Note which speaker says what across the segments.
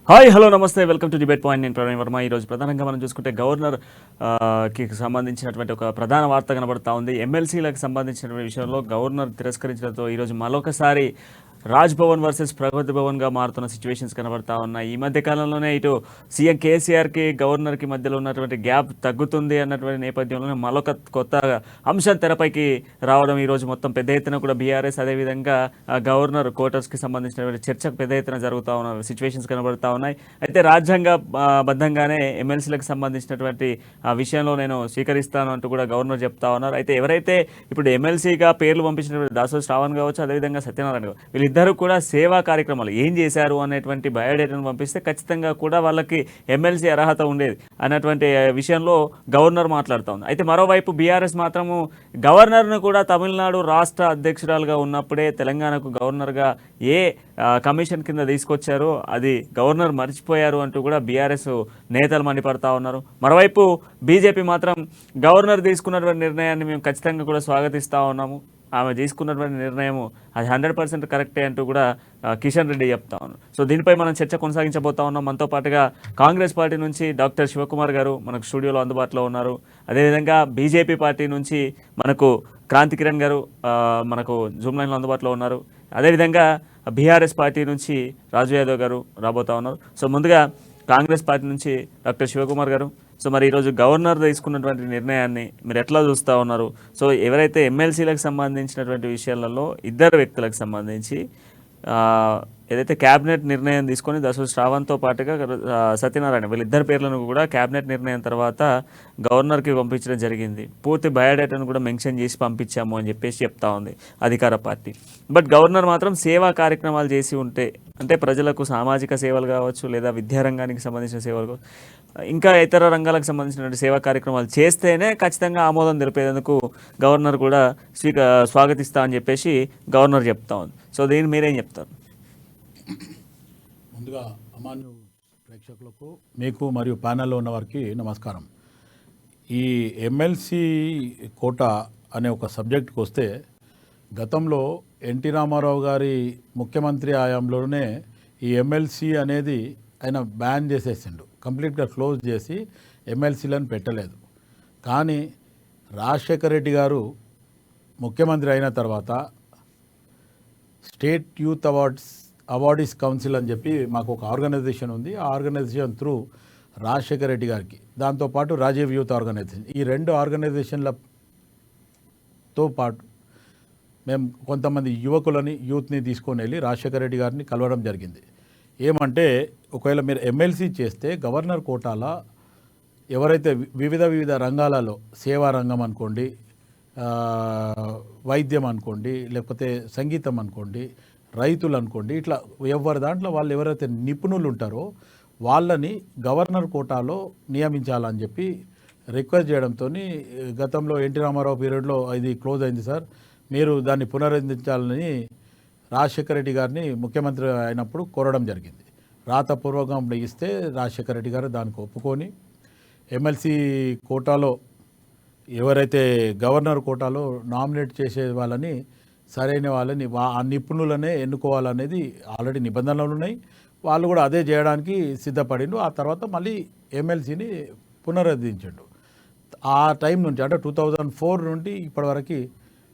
Speaker 1: Hi hello నమస్తే welcome to debate point. నేను ప్రవీణ్ వర్మ. ఈరోజు ప్రధానంగా మనం చూసుకుంటే గవర్నర్ కి సంబంధించినటువంటి ఒక ప్రధాన వార్త కనబడతా ఉంది. ఎమ్మెల్సీలకు సంబంధించినటువంటి విషయంలో గవర్నర్ తిరస్కరించడంతో ఈరోజు మరొకసారి రాజ్ భవన్ వర్సెస్ ప్రగతి భవన్గా మారుతున్న సిచ్యువేషన్స్ కనబడతా ఉన్నాయి. ఈ మధ్య కాలంలోనే ఇటు సీఎం కేసీఆర్కి గవర్నర్కి మధ్యలో ఉన్నటువంటి గ్యాప్ తగ్గుతుంది అన్నటువంటి నేపథ్యంలోనే మరొక కొత్త అంశం తెరపైకి రావడం ఈరోజు మొత్తం పెద్ద ఎత్తున కూడా బీఆర్ఎస్ అదేవిధంగా గవర్నర్ క్వార్టర్స్కి సంబంధించినటువంటి చర్చకు పెద్ద ఎత్తున జరుగుతూ ఉన్న సిచ్యువేషన్స్ కనబడతా ఉన్నాయి. అయితే రాజ్యాంగ బద్ధంగానే ఎమ్మెల్సీలకు సంబంధించినటువంటి విషయంలో నేను స్వీకరిస్తాను అంటూ కూడా గవర్నర్ చెప్తా ఉన్నారు. అయితే ఎవరైతే ఇప్పుడు ఎమ్మెల్సీగా పేర్లు పంపించినటువంటి దాసోజు శ్రావణ్ కావచ్చు, అదేవిధంగా సత్యనారాయణ కావచ్చు, వీళ్ళిద్దరూ కూడా సేవా కార్యక్రమాలు ఏం చేశారు అనేటువంటి బయోడేటాను పంపిస్తే ఖచ్చితంగా కూడా వాళ్ళకి ఎమ్మెల్సీ అర్హత ఉండేది అన్నటువంటి విషయంలో గవర్నర్ మాట్లాడుతూ ఉంది. అయితే మరోవైపు బీఆర్ఎస్ మాత్రము గవర్నర్ను కూడా తమిళనాడు రాష్ట్ర అధ్యక్షురాలుగా ఉన్నప్పుడే తెలంగాణకు గవర్నర్గా ఏ కమిషన్ కింద తీసుకొచ్చారో అది గవర్నర్ మర్చిపోయారు అంటూ కూడా బీఆర్ఎస్ నేతలు మండిపడతా ఉన్నారు. మరోవైపు బీజేపీ మాత్రం గవర్నర్ తీసుకున్నటువంటి నిర్ణయాన్ని మేము ఖచ్చితంగా కూడా స్వాగతిస్తూ ఉన్నాము, ఆమె తీసుకున్నటువంటి నిర్ణయము అది 100% కరెక్టే అంటూ కూడా కిషన్ రెడ్డి చెప్తా ఉన్నారు. సో దీనిపై మనం చర్చ కొనసాగించబోతా ఉన్నాం. మనతో పాటుగా కాంగ్రెస్ పార్టీ నుంచి డాక్టర్ శివకుమార్ గారు మనకు స్టూడియోలో అందుబాటులో ఉన్నారు. అదేవిధంగా బీజేపీ పార్టీ నుంచి మనకు క్రాంతి కిరణ్ గారు మనకు జూమ్ లైన్లో అందుబాటులో ఉన్నారు. అదేవిధంగా బీఆర్ఎస్ పార్టీ నుంచి రాజు యాదవ్ గారు రాబోతా ఉన్నారు. సో ముందుగా కాంగ్రెస్ పార్టీ నుంచి డాక్టర్ శివకుమార్ గారు, సో మరి ఈరోజు గవర్నర్ తీసుకున్నటువంటి నిర్ణయాన్ని మీరు ఎట్లా చూస్తూ ఉన్నారు? సో ఎవరైతే ఎమ్మెల్సీలకు సంబంధించినటువంటి విషయాలలో ఇద్దరు వ్యక్తులకు సంబంధించి ఏదైతే క్యాబినెట్ నిర్ణయం తీసుకొని దాసోజు శ్రావణ్తో పాటుగా సత్యనారాయణ వీళ్ళిద్దరి పేర్లను కూడా క్యాబినెట్ నిర్ణయం తర్వాత గవర్నర్కి పంపించడం జరిగింది. పూర్తి బయోడేటాను కూడా మెన్షన్ చేసి పంపించాము అని చెప్పేసి చెప్తా ఉంది అధికార పార్టీ. బట్ గవర్నర్ మాత్రం సేవా కార్యక్రమాలు చేసి ఉంటే, అంటే ప్రజలకు సామాజిక సేవలు కావచ్చు లేదా విద్యారంగానికి సంబంధించిన సేవలు ఇంకా ఇతర రంగాలకు సంబంధించినటువంటి సేవా కార్యక్రమాలు చేస్తేనే ఖచ్చితంగా ఆమోదం తెలిపేందుకు గవర్నర్ కూడా స్వాగతిస్తా అని చెప్పేసి గవర్నర్ చెప్తా ఉంది. సో దీన్ని మీరేం చెప్తారు?
Speaker 2: ముందుగా అమాన్య ప్రేక్షకులకు, మీకు మరియు ప్యానెల్లో ఉన్న వారికి నమస్కారం. ఈ ఎమ్మెల్సీ కోటా అనే ఒక సబ్జెక్ట్కి వస్తే, గతంలో ఎన్టీ రామారావు గారి ముఖ్యమంత్రి హయాంలోనే ఈ ఎమ్మెల్సీ అనేది ఆయన బ్యాన్ చేసేసిండు, కంప్లీట్గా క్లోజ్ చేసి ఎమ్మెల్సీలను పెట్టలేదు. కానీ రాజశేఖర రెడ్డి గారు ముఖ్యమంత్రి అయిన తర్వాత స్టేట్ యూత్ అవార్డీస్ కౌన్సిల్ అని చెప్పి మాకు ఒక ఆర్గనైజేషన్ ఉంది. ఆ ఆర్గనైజేషన్ త్రూ రాజశేఖర రెడ్డి గారికి, దాంతోపాటు రాజీవ్ యూత్ ఆర్గనైజేషన్, ఈ రెండు ఆర్గనైజేషన్లతో పాటు మేము కొంతమంది యూత్ని తీసుకొని వెళ్ళి రాజశేఖర రెడ్డి గారిని కలవడం జరిగింది. ఏమంటే, ఒకవేళ మీరు ఎమ్మెల్సీ చేస్తే గవర్నర్ కోటాలో ఎవరైతే వివిధ రంగాలలో, సేవా రంగం అనుకోండి, వైద్యం అనుకోండి, లేకపోతే సంగీతం అనుకోండి, రైతులు అనుకోండి, ఇట్లా ఎవరి దాంట్లో వాళ్ళు ఎవరైతే నిపుణులు ఉంటారో వాళ్ళని గవర్నర్ కోటాలో నియమించాలని చెప్పి రిక్వెస్ట్ చేయడంతో, గతంలో ఎన్టీ రామారావు పీరియడ్లో ఇది క్లోజ్ అయింది సార్, మీరు దాన్ని పునరుద్ధరించాలని రాజశేఖర రెడ్డి గారిని ముఖ్యమంత్రి అయినప్పుడు కోరడం జరిగింది. రాతపూర్వకంగా ఇస్తే రాజశేఖర రెడ్డి గారు దానికి ఒప్పుకొని ఎమ్మెల్సీ కోటాలో ఎవరైతే గవర్నర్ కోటాలో నామినేట్ చేసే వాళ్ళని, సరైన వాళ్ళని, ఆ నిపుణులనే ఎన్నుకోవాలనేది ఆల్రెడీ నిబంధనలు ఉన్నాయి. వాళ్ళు కూడా అదే చేయడానికి సిద్ధపడిండు. ఆ తర్వాత మళ్ళీ ఎమ్మెల్సీని పునరుద్ధరించాడు. ఆ టైం నుంచి, అంటే 2004 నుండి ఇప్పటివరకు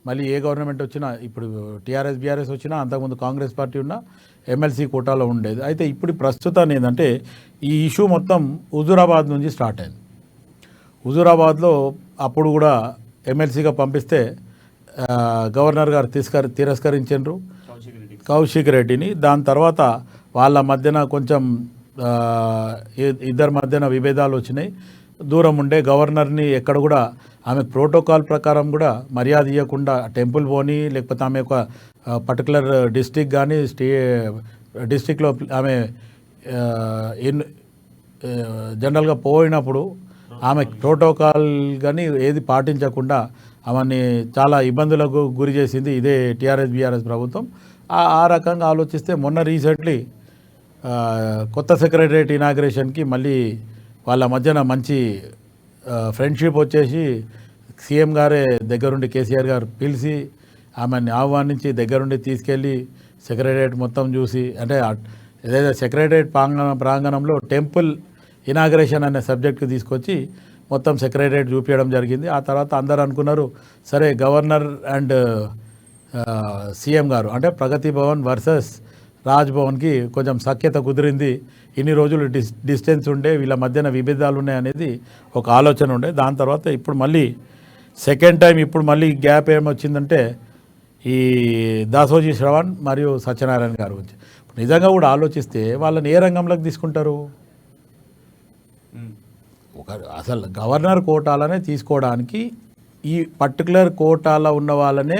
Speaker 2: మళ్ళీ ఏ గవర్నమెంట్ వచ్చినా, ఇప్పుడు టీఆర్ఎస్ బీఆర్ఎస్ వచ్చినా, అంతకుముందు కాంగ్రెస్ పార్టీ ఉన్నా ఎమ్మెల్సీ కోటాలో ఉండేది. అయితే ఇప్పుడు ప్రస్తుతాన్ని ఏంటంటే, ఈ ఇష్యూ మొత్తం హుజూరాబాద్ నుంచి స్టార్ట్ అయింది. హుజూరాబాద్లో అప్పుడు కూడా ఎమ్మెల్సీగా పంపిస్తే గవర్నర్ గారు తిరస్కరించారు కౌశిక్ రెడ్డిని. దాని తర్వాత వాళ్ళ మధ్యన కొంచెం ఇద్దరి మధ్యన విభేదాలు వచ్చినాయి. దూరం ఉండే గవర్నర్ని ఎక్కడ కూడా ఆమె ప్రోటోకాల్ ప్రకారం కూడా మర్యాద ఇవ్వకుండా టెంపుల్ పోని, లేకపోతే ఆమె ఒక పర్టికులర్ డిస్టిక్ కానీ డిస్టిక్లో ఆమె జనరల్గా పోయినప్పుడు ఆమె ప్రోటోకాల్ కానీ ఏది పాటించకుండా ఆమెని చాలా ఇబ్బందులకు గురి చేసింది ఇదే టీఆర్ఎస్ బీఆర్ఎస్ ప్రభుత్వం. ఆ రకంగా ఆలోచిస్తే మొన్న రీసెంట్లీ కొత్త సెక్రటరియట్ ఇనాగ్రేషన్కి మళ్ళీ వాళ్ళ మధ్యన మంచి ఫ్రెండ్షిప్ వచ్చేసి సీఎం గారే దగ్గరుండి కేసీఆర్ గారు పిలిచి ఆమెని ఆహ్వానించి దగ్గరుండి తీసుకెళ్ళి సెక్రటరియట్ మొత్తం చూసి, అంటే ఏదైతే సెక్రటరియట్ ప్రాంగణంలో టెంపుల్ ఇనాగ్రేషన్ అనే సబ్జెక్ట్కి తీసుకొచ్చి మొత్తం సెక్రటరియట్ చూపించడం జరిగింది. ఆ తర్వాత అందరు అనుకున్నారు సరే గవర్నర్ అండ్ సీఎం గారు అంటే ప్రగతి భవన్ వర్సెస్ రాజ్ భవన్కి కొంచెం సఖ్యత కుదిరింది. ఇన్ని రోజులు డిస్టెన్స్ ఉండే వీళ్ళ మధ్యన విభేదాలు ఉన్నాయనేది ఒక ఆలోచన ఉండే. దాని తర్వాత ఇప్పుడు మళ్ళీ సెకండ్ టైం ఇప్పుడు మళ్ళీ గ్యాప్ ఏమొచ్చిందంటే ఈ దాసోజీ శ్రవణ్ మరియు సత్యనారాయణ గారు గురించి. నిజంగా కూడా ఆలోచిస్తే వాళ్ళని ఏ రంగంలోకి తీసుకుంటారు? ఒక అసలు గవర్నర్ కోటాలనే తీసుకోవడానికి ఈ పర్టికులర్ కోటాలో ఉన్న వాళ్ళనే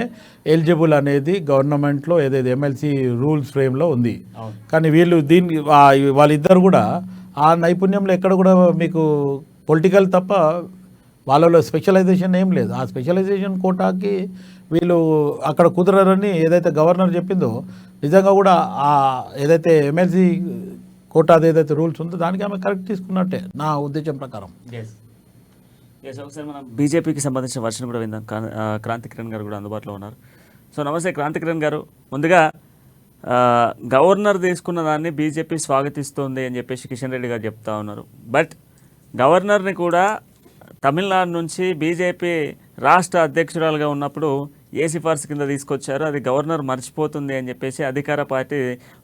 Speaker 2: ఎలిజిబుల్ అనేది గవర్నమెంట్లో ఏదైతే ఎమ్మెల్సీ రూల్స్ ఫ్రేమ్లో ఉంది. కానీ వీళ్ళు వాళ్ళిద్దరు కూడా ఆ నైపుణ్యంలో ఎక్కడ కూడా మీకు పొలిటికల్ తప్ప వాళ్ళలో స్పెషలైజేషన్ ఏం లేదు. ఆ స్పెషలైజేషన్ కోటాకి వీళ్ళు అక్కడ కుదరరని ఏదైతే గవర్నర్ చెప్పిందో నిజంగా కూడా ఆ ఏదైతే ఎమ్మెల్సీ కోటాది ఏదైతే రూల్స్ ఉందో దానికి ఆమె కరెక్ట్ తీసుకున్నట్టే నా ఉద్దేశం ప్రకారం.
Speaker 1: ఒకసారి మనం బీజేపీకి సంబంధించిన వర్షన్ కూడా విందాం. క్రాంతి కిరణ్ గారు కూడా అందుబాటులో ఉన్నారు. సో నమస్తే క్రాంతి కిరణ్ గారు. ముందుగా గవర్నర్ తీసుకున్న దాన్ని బీజేపీ స్వాగతిస్తోంది అని చెప్పేసి కిషన్ రెడ్డి గారు చెప్తా ఉన్నారు. బట్ గవర్నర్ని కూడా తమిళనాడు నుంచి బీజేపీ రాష్ట్ర అధ్యక్షురాలుగా ఉన్నప్పుడు ఏ సిఫార్సు కింద తీసుకొచ్చారో అది గవర్నర్ మర్చిపోతుంది అని చెప్పేసి అధికార పార్టీ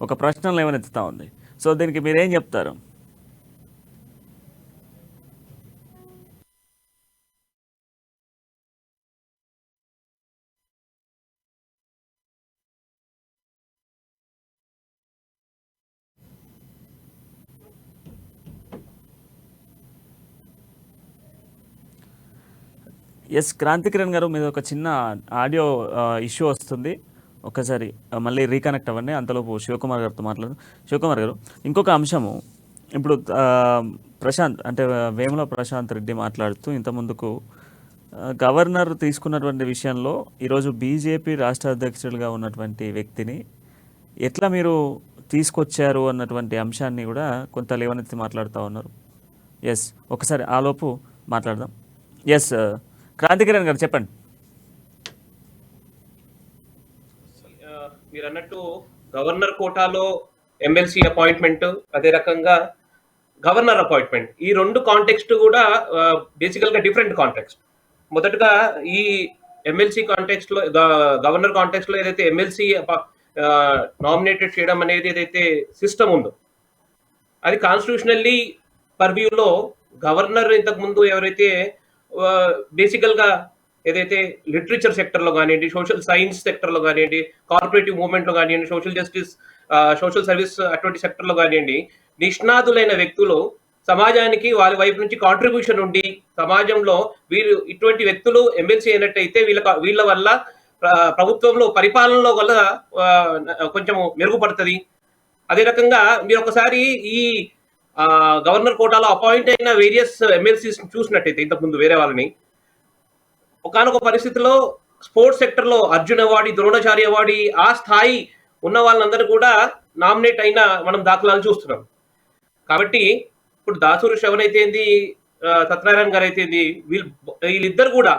Speaker 1: ఒక ప్రశ్నలు లేవనెత్తుతూ ఉంది. సో దీనికి మీరేం చెప్తారు? ఎస్ క్రాంతి కిరణ్ గారు, మీద ఒక చిన్న ఆడియో ఇష్యూ వస్తుంది. ఒకసారి మళ్ళీ రీకనెక్ట్ అవ్వండి. అంతలోపు శివకుమార్ గారితో మాట్లాడు. శివకుమార్ గారు, ఇంకొక అంశము, ఇప్పుడు ప్రశాంత్ అంటే వేముల ప్రశాంత్ రెడ్డి మాట్లాడుతూ ఇంతకుముందుకు గవర్నర్ తీసుకున్నటువంటి విషయంలో ఈరోజు బీజేపీ రాష్ట్ర అధ్యక్షులుగా ఉన్నటువంటి వ్యక్తిని ఎట్లా మీరు తీసుకొచ్చారు అన్నటువంటి అంశాన్ని కూడా కొంత లేవనెత్తి మాట్లాడుతూ ఉన్నారు. ఎస్, ఒకసారి ఆలోపు మాట్లాడదాం. ఎస్ క్రాంతి కిరణ్ గారు చెప్పండి.
Speaker 3: మీరు అన్నట్టు గవర్నర్ కోటాలో ఎమ్మెల్సీ అపాయింట్మెంట్, అదే రకంగా గవర్నర్ అపాయింట్మెంట్, ఈ రెండు కాంటెక్స్ట్ కూడా బేసికల్ గా డిఫరెంట్ కాంటెక్స్ట్. మొదటగా ఈ ఎమ్మెల్సీ కాంటెక్స్ట్ లో, గవర్నర్ కాంటెక్స్ట్ లో ఏదైతే ఎమ్మెల్సీ నామినేటెడ్ చేయడం అనేది ఏదైతే సిస్టమ్ ఉందో అది కాన్స్టిట్యూషనల్లీ పర్వ్యూలో గవర్నర్ ఇంతకు ముందు ఎవరైతే బేసికల్ గా ఏదైతే లిటరేచర్ సెక్టర్ లో కానివ్వండి, సోషల్ సైన్స్ సెక్టర్ లో కానివ్వండి, కార్పొరేటివ్ మూవ్మెంట్ లో కానివ్వండి, సోషల్ జస్టిస్, సోషల్ సర్వీస్ అటువంటి సెక్టర్ లో కానివ్వండి, నిష్ణాతులైన వ్యక్తులు సమాజానికి వాళ్ళ వైపు నుంచి కాంట్రిబ్యూషన్ ఉండి సమాజంలో వీరు ఇటువంటి వ్యక్తులు ఎమ్మెల్సీ అయినట్టయితే వీళ్ళ వల్ల ప్రభుత్వంలో పరిపాలనలో వల్ల కొంచెం మెరుగుపడుతుంది. అదే రకంగా మీరు ఒకసారి ఈ గవర్నర్ కోటాలో అపాయింట్ అయిన వేరియస్ ఎమ్మెల్సీస్ చూసినట్టయితే ఇంతకుముందు వేరే వాళ్ళని, ఒకానొక పరిస్థితిలో స్పోర్ట్స్ సెక్టర్ లో అర్జున్ అవార్డు, ద్రోణాచార్య అవార్డు ఆ స్థాయి ఉన్న వాళ్ళందరూ కూడా నామినేట్ అయిన మనం దాఖలాలు చూస్తున్నాం. కాబట్టి ఇప్పుడు దాసూరి శ్రవణ్ అయితే ఏంది, సత్యనారాయణ గారు అయితే ఏంది, వీళ్ళిద్దరు కూడా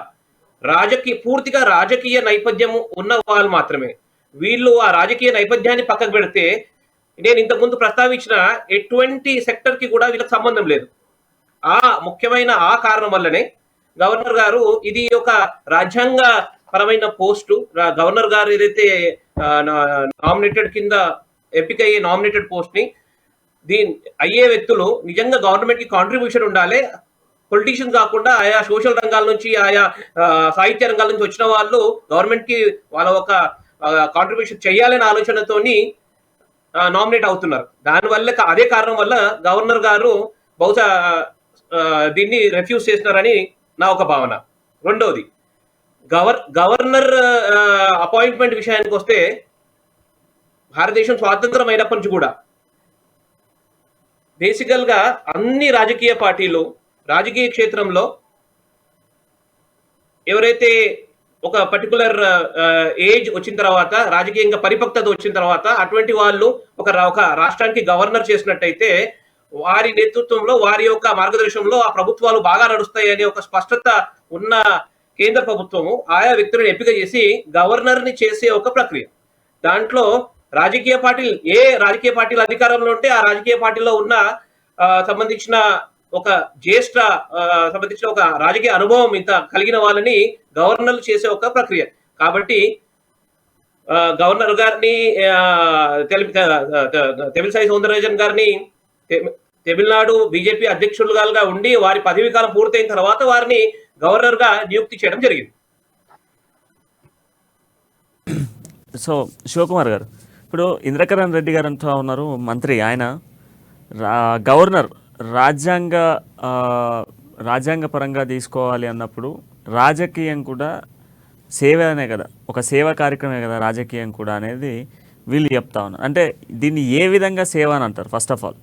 Speaker 3: పూర్తిగా రాజకీయ నేపథ్యం ఉన్న వాళ్ళు మాత్రమే. వీళ్ళు ఆ రాజకీయ నేపథ్యాన్ని పక్కకు పెడితే నేను ఇంతకుముందు ప్రస్తావించిన ఎటువంటి సెక్టర్ కి కూడా వీళ్ళకి సంబంధం లేదు. ఆ ముఖ్యమైన ఆ కారణం వల్లనే గవర్నర్ గారు ఇది ఒక రాజ్యాంగ పరమైన పోస్టు. గవర్నర్ గారు ఏదైతే నామినేటెడ్ కింద ఎంపికయ్యే నామినేటెడ్ పోస్ట్ ని అయ్యే వ్యక్తులు నిజంగా గవర్నమెంట్ కి కాంట్రిబ్యూషన్ ఉండాలి. పొలిటీషియన్స్ కాకుండా ఆయా సోషల్ రంగాల నుంచి, ఆయా సాహిత్య రంగాల నుంచి వచ్చిన వాళ్ళు గవర్నమెంట్ కి వాళ్ళ ఒక కాంట్రిబ్యూషన్ చేయాలనే ఆలోచనతోని నామినేట్ అవుతున్నారు. దానివల్ల అదే కారణం వల్ల గవర్నర్ గారు బహుశా దీన్ని రిఫ్యూజ్ చేసినారని నా ఒక భావన. రెండవది, గవర్నర్ అపాయింట్మెంట్ విషయానికి వస్తే భారతదేశం స్వాతంత్రం అయినప్పటి నుంచి కూడా బేసికల్ గా అన్ని రాజకీయ పార్టీలు రాజకీయ క్షేత్రంలో ఎవరైతే ఒక పర్టికులర్ ఏజ్ వచ్చిన తర్వాత, రాజకీయంగా పరిపక్వత వచ్చిన తర్వాత అటువంటి వాళ్ళు ఒక రాష్ట్రానికి గవర్నర్ చేసినట్టయితే వారి నేతృత్వంలో, వారి యొక్క మార్గదర్శనంలో ఆ ప్రభుత్వాలు బాగా నడుస్తాయి అనే ఒక స్పష్టత ఉన్న కేంద్ర ప్రభుత్వము ఆయా వ్యక్తులను ఎంపిక చేసి గవర్నర్ ని చేసే ఒక ప్రక్రియ. దాంట్లో రాజకీయ పార్టీలు అధికారంలో ఉంటే ఆ రాజకీయ పార్టీలో ఉన్న సంబంధించిన ఒక జ్యేష్ఠ సంబంధించిన ఒక రాజకీయ అనుభవం ఇంత కలిగిన వాళ్ళని గవర్నర్లు చేసే ఒక ప్రక్రియ. కాబట్టి గవర్నర్ గారిని తమిళిసై సౌందరరాజన్ గారిని తమిళనాడు బీజేపీ అధ్యక్షులుగా ఉండి వారి పదవీ కాలం పూర్తయిన తర్వాత వారిని గవర్నర్ గా నియుక్తి చేయడం జరిగింది.
Speaker 1: సో శివకుమార్ గారు, ఇప్పుడు ఇంద్రకరణ్ రెడ్డి గారు అంటూ ఉన్నారు, మంత్రి, ఆయన గవర్నర్ రాజ్యాంగ పరంగా తీసుకోవాలి అన్నప్పుడు రాజకీయం కూడా సేవనే కదా, ఒక సేవా కార్యక్రమే కదా రాజకీయం కూడా అనేది వీళ్ళు చెప్తా ఉన్నారు. అంటే దీన్ని ఏ విధంగా సేవ అని అంటారు? ఫస్ట్ ఆఫ్ ఆల్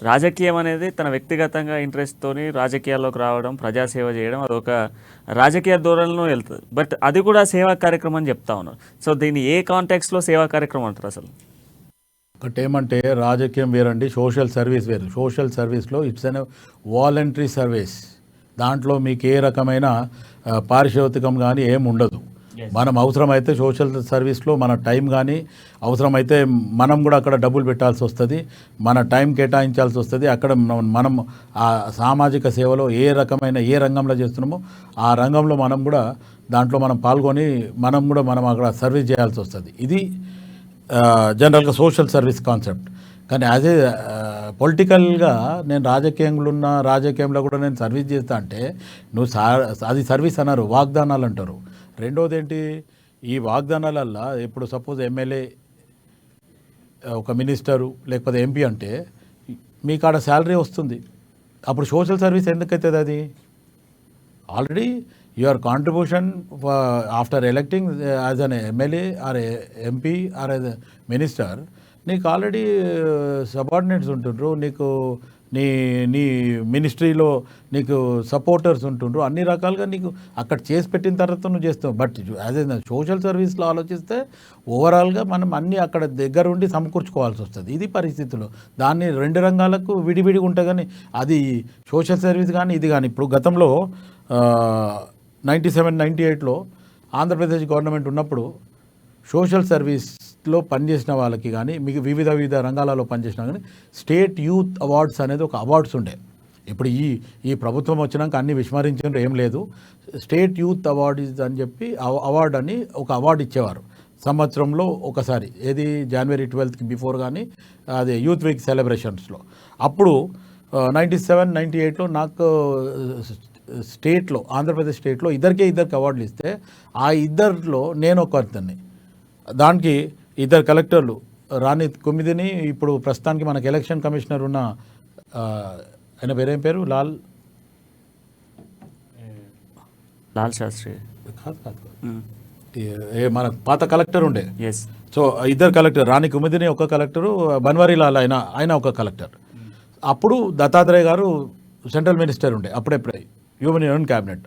Speaker 1: రాజకీయం అనేది తన వ్యక్తిగతంగా ఇంట్రెస్ట్తోని రాజకీయాల్లోకి రావడం, ప్రజాసేవ చేయడం, అదొక రాజకీయ ధోరణిలో వెళ్తుంది. బట్ అది కూడా సేవా కార్యక్రమం అని చెప్తా ఉన్నారు. సో దీన్ని ఏ కాంటెక్స్లో సేవా కార్యక్రమం అంటారు అసలు?
Speaker 2: ఒకటి ఏమంటే రాజకీయం వేరండి, సోషల్ సర్వీస్ వేరు. సోషల్ సర్వీస్లో ఇట్స్ అన్ వాలంటరీ సర్వీస్. దాంట్లో మీకు ఏ రకమైన పారితోషికం కానీ ఏం ఉండదు. మనం అవసరమైతే సోషల్ సర్వీస్లో మన టైం కానీ అవసరమైతే మనం కూడా అక్కడ డబ్బులు పెట్టాల్సి వస్తుంది, మన టైం కేటాయించాల్సి వస్తుంది. అక్కడ మనం ఆ సామాజిక సేవలో ఏ రంగంలో చేస్తున్నామో ఆ రంగంలో మనం కూడా దాంట్లో మనం పాల్గొని మనం అక్కడ సర్వీస్ చేయాల్సి వస్తుంది. ఇది జనరల్గా సోషల్ సర్వీస్ కాన్సెప్ట్. కానీ యాజ్ ఏ పొలిటికల్గా నేను రాజకీయంలో కూడా నేను సర్వీస్ చేస్తా అంటే అది సర్వీస్ అన్నారు, వాగ్దానాలు అంటారు. రెండోది ఏంటి, ఈ వాగ్దానాలల్లో ఇప్పుడు సపోజ్ ఎమ్మెల్యే, ఒక మినిస్టరు లేకపోతే ఎంపీ అంటే మీకు ఆడ శాలరీ వస్తుంది. అప్పుడు సోషల్ సర్వీస్ ఎందుకైతుంది? అది already your contribution after electing as an MLA or MP or as minister, నీకు ఆల్రెడీ సబార్డినేట్స్ ఉంటుండ్రు, నీకు నీ మినిస్ట్రీలో నీకు సపోర్టర్స్ ఉంటుండ్రు, అన్ని రకాలుగా నీకు అక్కడ చేసి పెట్టిన తర్వాత నువ్వు చేస్తావు. బట్ యాజ్ ఏ సోషల్ సర్వీస్లో ఆలోచిస్తే ఓవరాల్గా మనం అన్నీ అక్కడ దగ్గర ఉండి సమకూర్చుకోవాల్సి వస్తుంది. ఇది పరిస్థితులు. దాన్ని రెండు రంగాలకు విడివిడిగా ఉంటాయి. కానీ అది సోషల్ సర్వీస్ కానీ ఇది కానీ ఇప్పుడు గతంలో 97-98లో ఆంధ్రప్రదేశ్ గవర్నమెంట్ ఉన్నప్పుడు సోషల్ సర్వీస్లో పనిచేసిన వాళ్ళకి కానీ మీకు వివిధ రంగాలలో పనిచేసినా కానీ స్టేట్ యూత్ అవార్డ్స్ అనేది ఒక అవార్డ్స్ ఉండే. ఇప్పుడు ఈ ప్రభుత్వం వచ్చినాక అన్ని విస్మరించడం ఏం లేదు. స్టేట్ యూత్ అవార్డ్ అని చెప్పి అవార్డు అని ఒక అవార్డు ఇచ్చేవారు సంవత్సరంలో ఒకసారి. ఏది జనవరి 12కి బిఫోర్ కానీ అదే యూత్ వీక్ సెలబ్రేషన్స్లో. అప్పుడు 97-98లో నాకు స్టేట్లో, ఆంధ్రప్రదేశ్ స్టేట్లో ఇద్దరికి అవార్డులు ఇస్తే ఆ ఇద్దరిలో నేను ఒకరిని. దానికి ఇద్దరు కలెక్టర్లు, రాణి కుమిదిని, ఇప్పుడు ప్రస్తుతానికి మనకు ఎలక్షన్ కమిషనర్ ఉన్న ఆయన పేరేం పేరు, లాల్
Speaker 1: శాస్త్రి
Speaker 2: కాదు మన పాత కలెక్టర్ ఉండే.
Speaker 1: ఎస్.
Speaker 2: సో ఇద్దరు కలెక్టర్, రాణి కుమిదిని ఒక కలెక్టరు, బన్వారీ లాల్ ఆయన ఒక కలెక్టర్. అప్పుడు దత్తాత్రేయ గారు సెంట్రల్ మినిస్టర్ ఉండే అప్పుడెప్పుడే యూనియన్ క్యాబినెట్.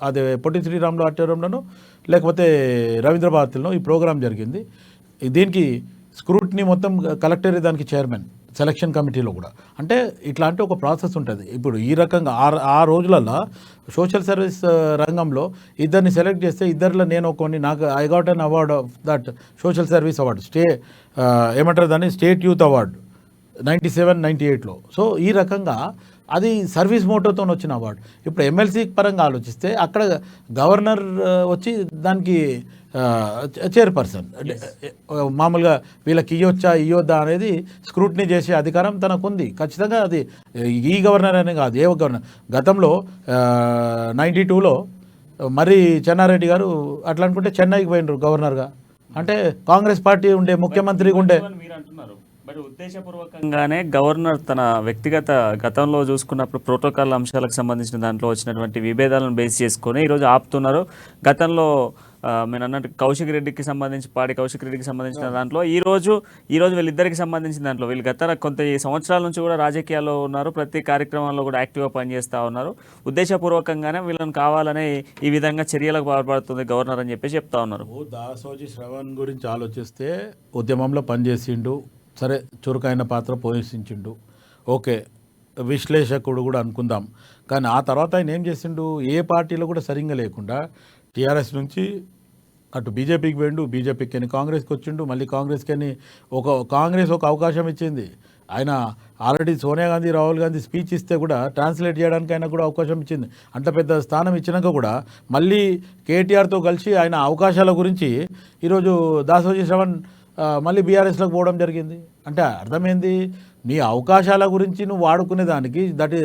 Speaker 2: అదే పొట్టి శ్రీరాములు ఆడిటోరియంలోనూ లేకపోతే రవీంద్ర భారతిలో ఈ ప్రోగ్రాం జరిగింది. దీనికి స్క్రూటినీ మొత్తం కలెక్టరే దానికి చైర్మన్, సెలక్షన్ కమిటీలో కూడా. అంటే ఇట్లాంటి ఒక ప్రాసెస్ ఉంటుంది. ఇప్పుడు ఈ రకంగా ఆ రోజులలో సోషల్ సర్వీస్ రంగంలో ఇద్దరిని సెలెక్ట్ చేస్తే ఇద్దరిలో నేను నాకు I got an award of that social service award, ఏమంటారు దాన్ని, స్టేట్ యూత్ అవార్డు 97-98లో. సో ఈ రకంగా అది సర్వీస్ మోటోతో వచ్చిన అవార్డు. ఇప్పుడు ఎమ్మెల్సీ పరంగా ఆలోచిస్తే అక్కడ గవర్నర్ వచ్చి దానికి చైర్పర్సన్, మామూలుగా వీళ్ళకి ఇవ్వద్దా అనేది స్క్రూటినీ చేసే అధికారం తనకు ఉంది ఖచ్చితంగా. అది ఈ గవర్నర్ అనే కాదు, ఏ గవర్నర్. గతంలో 92లో మరి చెన్నారెడ్డి గారు అట్లా అనుకుంటే చెన్నైకి పోయినరు గవర్నర్గా. అంటే కాంగ్రెస్ పార్టీ ఉండే ముఖ్యమంత్రిగా ఉండే.
Speaker 1: బట్ ఉద్దేశపూర్వకంగానే గవర్నర్ తన వ్యక్తిగత గతంలో చూసుకున్నప్పుడు ప్రోటోకాల్ అంశాలకు సంబంధించిన దాంట్లో వచ్చినటువంటి విభేదాలను బేస్ చేసుకొని ఈరోజు ఆపుతున్నారు. గతంలో మీరు అన్నట్టు పాడి కౌశిక్ రెడ్డికి సంబంధించిన దాంట్లో ఈరోజు వీళ్ళిద్దరికి సంబంధించిన దాంట్లో వీళ్ళు గత కొంత సంవత్సరాల నుంచి కూడా రాజకీయాల్లో ఉన్నారు, ప్రతి కార్యక్రమంలో కూడా యాక్టివ్గా పనిచేస్తూ ఉన్నారు. ఉద్దేశపూర్వకంగానే వీళ్ళని కావాలనే ఈ విధంగా చర్యలకు పాల్పడుతుంది గవర్నర్ అని చెప్పి చెప్తా ఉన్నారు.
Speaker 2: దాసోజీ శ్రవణ్ గురించి ఆలోచిస్తే ఉద్యమంలో పనిచేసిండు, సరే చురుకైన పాత్ర పోషించిండు, ఓకే, విశ్లేషకుడు కూడా అనుకుందాం. కానీ ఆ తర్వాత ఆయన ఏం చేసిండు, ఏ పార్టీలో కూడా సరిగ్గా లేకుండా టీఆర్ఎస్ నుంచి అటు బీజేపీకి పోయిండు, బీజేపీకి అని కాంగ్రెస్కి వచ్చిండు, మళ్ళీ కాంగ్రెస్కి అని కాంగ్రెస్ ఒక అవకాశం ఇచ్చింది. ఆయన ఆల్రెడీ సోనియా గాంధీ, రాహుల్ గాంధీ స్పీచ్ ఇస్తే కూడా ట్రాన్స్లేట్ చేయడానికి ఆయన కూడా అవకాశం ఇచ్చింది. అంత పెద్ద స్థానం ఇచ్చినాక కూడా మళ్ళీ కేటీఆర్తో కలిసి ఆయన అవకాశాల గురించి ఈరోజు దాసోజీ శ్రవణ్ మళ్ళీ బీఆర్ఎస్లోకి పోవడం జరిగింది. అంటే అర్థమైంది, నీ అవకాశాల గురించి నువ్వు వాడుకునే దానికి that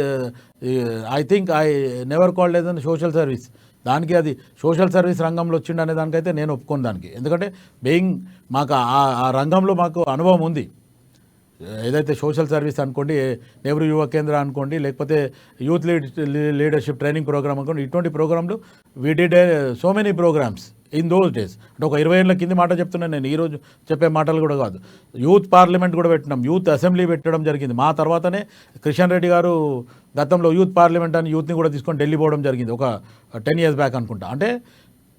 Speaker 2: I think I never called ఏదైనా సోషల్ సర్వీస్, దానికి అది సోషల్ సర్వీస్ రంగంలో వచ్చిండు అనే దానికైతే నేను ఒప్పుకోను దానికి. ఎందుకంటే మాకు ఆ రంగంలో మాకు అనుభవం ఉంది. ఏదైతే సోషల్ సర్వీస్ అనుకోండి, నెహ్రూ యువ కేంద్ర అనుకోండి, లేకపోతే యూత్ లీడర్షిప్ ట్రైనింగ్ ప్రోగ్రామ్ అనుకోండి, ఇటువంటి ప్రోగ్రాంలు we did so many programmes in those days. అంటే ఒక 20 ఏళ్ళ కింది మాట చెప్తున్నాను నేను, ఈరోజు చెప్పే మాటలు కూడా కాదు. యూత్ పార్లమెంట్ కూడా పెట్టినాం, యూత్ అసెంబ్లీ పెట్టడం జరిగింది. మా తర్వాతనే కిషన్ రెడ్డి గారు గతంలో యూత్ పార్లమెంట్ అని యూత్ని కూడా తీసుకొని ఢిల్లీ పోవడం జరిగింది, ఒక 10 years బ్యాక్ అనుకుంటా. అంటే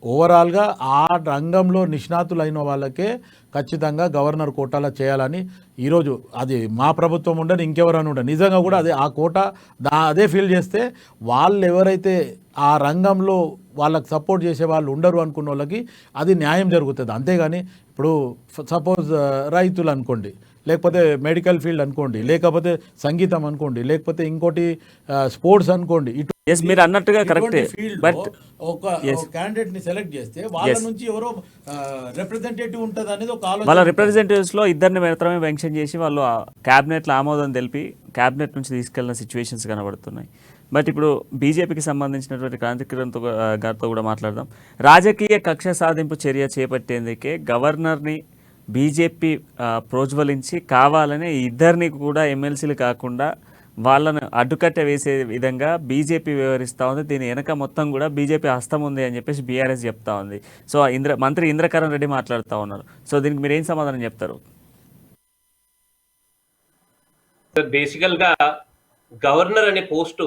Speaker 2: ఓవరాల్గా ఆ రంగంలో నిష్ణాతులైన వాళ్ళకే ఖచ్చితంగా గవర్నర్ కోటాలో చేయాలని ఈరోజు అది మా ప్రభుత్వం ఉండని ఇంకెవరైనా ఉండదు. నిజంగా కూడా అదే ఆ కోటా అదే ఫీల్ చేస్తే వాళ్ళు ఎవరైతే ఆ రంగంలో వాళ్ళకి సపోర్ట్ చేసే వాళ్ళు ఉండరు అనుకున్న వాళ్ళకి అది న్యాయం జరుగుతుంది. అంతేగాని ఇప్పుడు సపోజ్ రైతులు అనుకోండి, లేకపోతే మెడికల్ ఫీల్డ్ అనుకోండి, లేకపోతే సంగీతం అనుకోండి, లేకపోతే ఇంకోటి స్పోర్ట్స్ అనుకోండి,
Speaker 1: మీరు అన్నట్టుగా కరెక్టే. బట్
Speaker 2: ఒక క్యాండిడేట్ ని సెలెక్ట్ చేస్తే వాళ్ళ నుంచి ఎవరో రిప్రజెంటేటివ్ ఉంటుంది అనేది ఒక ఆలోచన.
Speaker 1: వాళ్ళ రిప్రజెంటేటివ్స్ లో ఇద్దరిని మాత్రమే మెన్షన్ చేసి వాళ్ళు క్యాబినెట్లో ఆమోదం తెలిపి క్యాబినెట్ నుంచి తీసుకెళ్లిన సిచ్యువేషన్స్ కనబడుతున్నాయి. బట్ ఇప్పుడు బీజేపీకి సంబంధించినటువంటి క్రాంతికిరణ్ గారితో కూడా మాట్లాడదాం. రాజకీయ కక్ష సాధింపు చర్య చేపట్టేందుకే గవర్నర్ని బీజేపీ ప్రోజ్వలించి కావాలని ఇద్దరిని కూడా ఎమ్మెల్సీలు కాకుండా వాళ్ళను అడ్డుకట్ట వేసే విధంగా బీజేపీ వ్యవహరిస్తూ ఉంది. దీని వెనక మొత్తం కూడా బీజేపీ హస్తం ఉంది అని చెప్పేసి బీఆర్ఎస్ చెప్తా ఉంది. సో మంత్రి ఇంద్రకరణ్ రెడ్డి మాట్లాడుతూ ఉన్నారు. సో దీనికి మీరు ఏం సమాధానం చెప్తారు?
Speaker 3: బేసికల్గా గవర్నర్ అనే post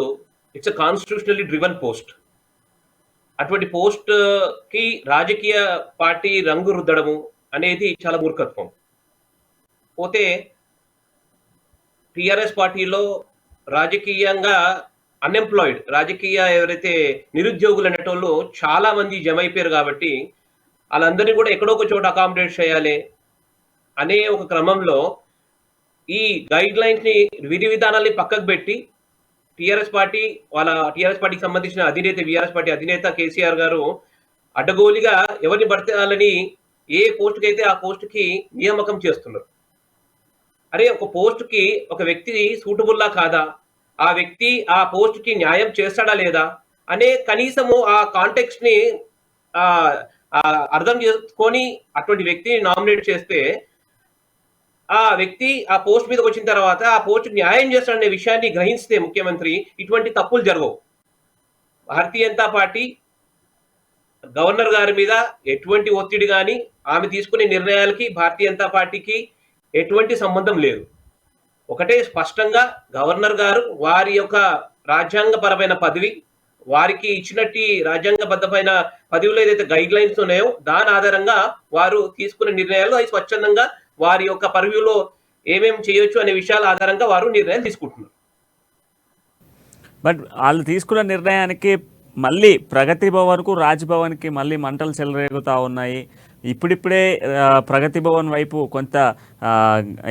Speaker 3: it's constitutionally driven post. అటువంటి పోస్ట్కి రాజకీయ పార్టీ రంగు రుద్దడము అనేది చాలా మూర్ఖత్వం. పోతే టిఆర్ఎస్ పార్టీలో రాజకీయంగా అన్ఎంప్లాయిడ్, రాజకీయ ఎవరైతే నిరుద్యోగులు అనేటోళ్ళు చాలా మంది జమ అయిపోయారు కాబట్టి వాళ్ళందరినీ కూడా ఎక్కడో ఒక చోట అకామిడేట్ చేయాలి అనే ఒక క్రమంలో ఈ గైడ్ లైన్స్ ని, విధి విధానాల్ని పక్కకు పెట్టి టిఆర్ఎస్ పార్టీకి సంబంధించిన అధినేత, బీఆర్ఎస్ పార్టీ అధినేత కేసీఆర్ గారు అడ్డగోలిగా ఎవరిని పడితే వాళ్ళని ఏ పోస్టుకి అయితే ఆ పోస్టుకి నియామకం చేస్తున్నారు. అరే, ఒక పోస్టుకి ఒక వ్యక్తి సూటబుల్లా కాదా, ఆ వ్యక్తి ఆ పోస్టుకి న్యాయం చేస్తాడా లేదా అనే కనీసము ఆ కాంటెక్స్ట్ ని అర్థం చేసుకొని అటువంటి వ్యక్తిని నామినేట్ చేస్తే ఆ వ్యక్తి ఆ పోస్ట్ మీదకి వచ్చిన తర్వాత ఆ పోస్ట్ న్యాయం చేస్తాడనే విషయాన్ని గ్రహిస్తే ముఖ్యమంత్రి ఇటువంటి తప్పులు జరగవు. భారతీయ జనతా పార్టీ గవర్నర్ గారి మీద ఎటువంటి ఒత్తిడి కానీ, ఆమె తీసుకునే నిర్ణయాలకి భారతీయ జనతా పార్టీకి ఎటువంటి సంబంధం లేదు. ఒకటే స్పష్టంగా గవర్నర్ గారు వారి యొక్క రాజ్యాంగపరమైన పదవి, వారికి ఇచ్చినట్టు రాజ్యాంగబద్ధమైన పదవిలో ఏదైతే గైడ్ లైన్స్ ఉన్నాయో దాని ఆధారంగా వారు తీసుకునే నిర్ణయాలు అవి స్వచ్ఛందంగా వారి యొక్క పర్వ్యూలో ఏమేమి చేయొచ్చు అనే విషయాల ఆధారంగా వారు నిర్ణయాలు తీసుకుంటున్నారు.
Speaker 1: బట్ వాళ్ళు తీసుకున్న నిర్ణయానికి మళ్ళీ ప్రగతి భవన్కు, రాజ్భవన్కి మళ్ళీ మంటలు చెలరేగుతూ ఉన్నాయి. ఇప్పుడిప్పుడే ప్రగతి భవన్ వైపు కొంత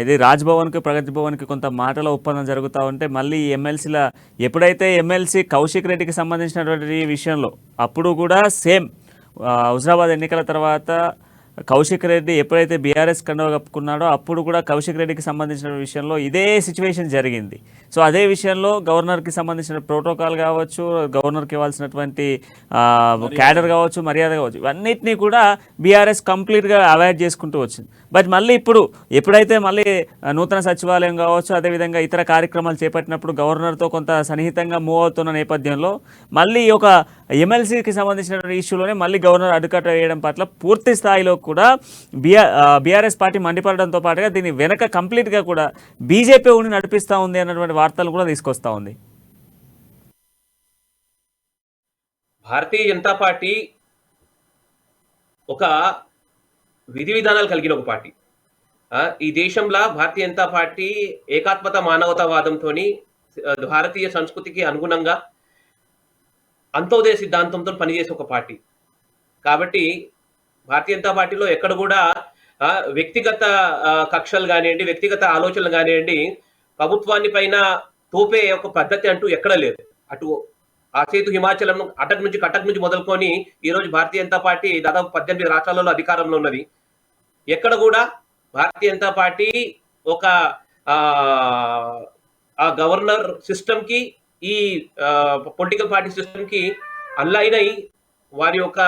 Speaker 1: ఇది రాజ్భవన్కి, ప్రగతి భవన్కి కొంత మాటల ఒప్పందం జరుగుతూ ఉంటే మళ్ళీ ఎమ్మెల్సీల ఎప్పుడైతే ఎమ్మెల్సీ కౌశిక్ రెడ్డికి సంబంధించినటువంటి విషయంలో అప్పుడు కూడా సేమ్ హుజరాబాద్ ఎన్నికల తర్వాత కౌశిక్ రెడ్డి ఎప్పుడైతే బీఆర్ఎస్ కండువా కప్పుకున్నాడో అప్పుడు కూడా కౌశిక్ రెడ్డికి సంబంధించిన విషయంలో ఇదే సిచ్యువేషన్ జరిగింది. సో అదే విషయంలో గవర్నర్కి సంబంధించిన ప్రోటోకాల్ కావచ్చు, గవర్నర్కి ఇవ్వాల్సినటువంటి క్యాడర్ కావచ్చు, మర్యాద కావచ్చు, ఇవన్నిటినీ కూడా బీఆర్ఎస్ కంప్లీట్గా అవాయిడ్ చేసుకుంటూ వచ్చింది. బట్ మళ్ళీ ఇప్పుడు ఎప్పుడైతే మళ్ళీ నూతన సచివాలయం కావచ్చు, అదేవిధంగా ఇతర కార్యక్రమాలు చేపట్టినప్పుడు గవర్నర్తో కొంత సన్నిహితంగా మూవ్ అవుతున్న నేపథ్యంలో మళ్ళీ ఒక ఎమ్మెల్సీకి సంబంధించిన ఇష్యూలోనే మళ్ళీ గవర్నర్ అడ్డుకట్ట వేయడం పట్ల పూర్తి స్థాయిలో కూడా బీఆర్ఎస్ పార్టీ మండిపడడంతో పాటుగా దీని వెనక కంప్లీట్గా కూడా బీజేపీ ఉండి నడిపిస్తూ ఉంది అన్నటువంటి వార్తలు కూడా తీసుకొస్తా ఉంది.
Speaker 3: భారతీయ జనతా పార్టీ ఒక విధి విధానాలు కలిగిన ఒక పార్టీ. ఈ దేశంలో భారతీయ జనతా పార్టీ ఏకాత్మత మానవతావాదంతో భారతీయ సంస్కృతికి అనుగుణంగా అంత్యోదయ సిద్ధాంతంతో పనిచేసే ఒక పార్టీ. కాబట్టి భారతీయ జనతా పార్టీలో ఎక్కడ కూడా వ్యక్తిగత కక్షలు కానివ్వండి, వ్యక్తిగత ఆలోచనలు కానివ్వండి, ప్రభుత్వాన్ని పైన తోపే ఒక పద్ధతి అంటూ ఎక్కడ లేదు. అటు ఆ చేతు హిమాచలం అటక్ నుంచి కటక్ నుంచి మొదలుకొని ఈ రోజు భారతీయ జనతా పార్టీ దాదాపు 18 రాష్ట్రాలలో అధికారంలో ఉన్నది. ఎక్కడ కూడా భారతీయ జనతా పార్టీ ఒక ఆ గవర్నర్ సిస్టమ్ కి ఈ పొలిటికల్ పార్టీ సిస్టమ్ కి అలైన్ అయి వారి యొక్క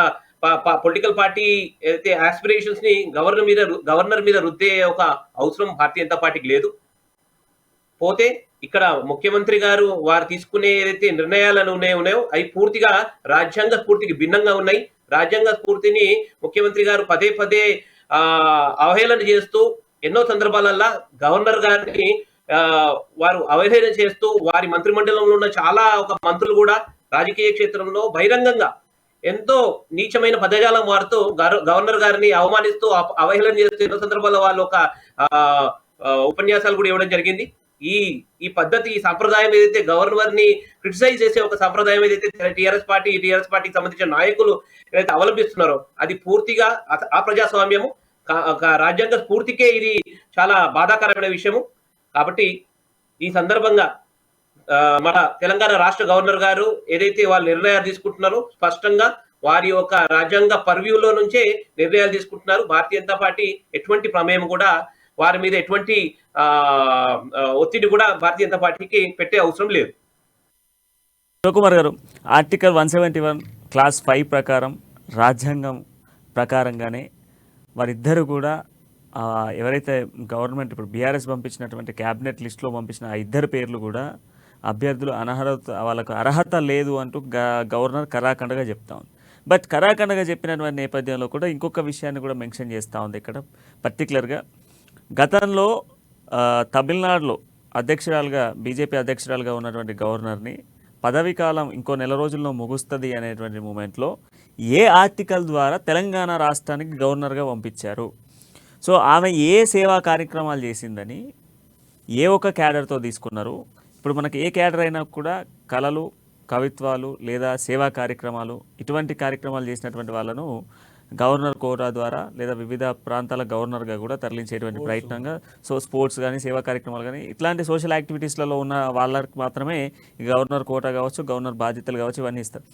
Speaker 3: పొలిటికల్ పార్టీ అయితే ఆస్పిరేషన్స్ ని గవర్నర్ మీద రుద్దే ఒక అవసరం భారతీయ జనతా పార్టీకి లేదు. పోతే ఇక్కడ ముఖ్యమంత్రి గారు వారు తీసుకునే ఏదైతే నిర్ణయాలను ఉన్నాయో అవి పూర్తిగా రాజ్యాంగ స్ఫూర్తికి భిన్నంగా ఉన్నాయి. రాజ్యాంగ స్ఫూర్తిని ముఖ్యమంత్రి గారు పదే పదే అవహేళన చేస్తూ ఎన్నో సందర్భాలల్లో గవర్నర్ గారిని వారు అవహేళన చేస్తూ వారి మంత్రిమండలంలో ఉన్న చాలా ఒక మంత్రులు కూడా రాజకీయ క్షేత్రంలో బహిరంగంగా ఎంతో నీచమైన పదజాలం వాడుతూ గవర్నర్ గారిని అవమానిస్తూ అవహేళన చేస్తూ ఎన్నో సందర్భాల్లో వాళ్ళు ఒక ఉపన్యాసాలు కూడా ఇవ్వడం జరిగింది. ఈ పద్ధతి, ఈ సంప్రదాయం ఏదైతే గవర్నర్ ని క్రిటిసైజ్ చేసే ఒక సంప్రదాయం ఏదైతే టీఆర్ఎస్ పార్టీకి సంబంధించిన నాయకులు ఏదైతే అవలంబిస్తున్నారో అది పూర్తిగా అప్రజాస్వామ్యము, రాజ్యాంగ స్ఫూర్తికే ఇది చాలా బాధాకరమైన విషయము. కాబట్టి ఈ సందర్భంగా మన తెలంగాణ రాష్ట్ర గవర్నర్ గారు ఏదైతే వాళ్ళు నిర్ణయాలు తీసుకుంటున్నారో స్పష్టంగా వారి యొక్క రాజ్యాంగ పర్వ్యూలో నుంచే నిర్ణయాలు తీసుకుంటున్నారు. భారతీయ జనతా పార్టీ ఎటువంటి ప్రమేయం కూడా వారి మీద ఎటువంటి ఒత్తిడి కూడా భారతీయ జనతా పార్టీకి పెట్టే అవసరం లేదు.
Speaker 1: శివకుమార్ గారు, ఆర్టికల్ 171 క్లాస్ 5 ప్రకారం రాజ్యాంగం ప్రకారంగానే వారిద్దరు కూడా ఎవరైతే గవర్నమెంట్ ఇప్పుడు బీఆర్ఎస్ పంపించినటువంటి క్యాబినెట్ లిస్టులో పంపించిన ఆ ఇద్దరు పేర్లు కూడా అభ్యర్థులు వాళ్ళకు అర్హత లేదు అంటూ గవర్నర్ కరాఖండగా చెప్తా ఉంది. బట్ కరాఖండగా చెప్పినటువంటి నేపథ్యంలో కూడా ఇంకొక విషయాన్ని కూడా మెన్షన్ చేస్తూ ఉంది ఇక్కడ పర్టికులర్గా. గతంలో తమిళనాడులో బీజేపీ అధ్యక్షురాలుగా ఉన్నటువంటి గవర్నర్ని పదవీ కాలం ఇంకో నెల రోజుల్లో ముగుస్తుంది అనేటువంటి మూమెంట్లో ఏ ఆర్టికల్ ద్వారా తెలంగాణ రాష్ట్రానికి గవర్నర్గా పంపించారు? సో ఆమె ఏ సేవా కార్యక్రమాలు చేసిందని ఏ ఒక్క క్యాడర్తో తీసుకున్నారు? ఇప్పుడు మనకి ఏ క్యాడర్ అయినా కూడా కళలు, కవిత్వాలు లేదా సేవా కార్యక్రమాలు ఇటువంటి కార్యక్రమాలు చేసినటువంటి వాళ్ళను గవర్నర్ కోటా ద్వారా లేదా వివిధ ప్రాంతాల గవర్నర్గా కూడా తరలించేటువంటి ప్రయత్నంగా, సో స్పోర్ట్స్ కానీ సేవా కార్యక్రమాలు కానీ ఇట్లాంటి సోషల్ యాక్టివిటీస్లలో ఉన్న వాళ్ళకి మాత్రమే గవర్నర్ కోటా కావచ్చు, గవర్నర్ బాధ్యతలు కావచ్చు, ఇవన్నీ ఇస్తారు.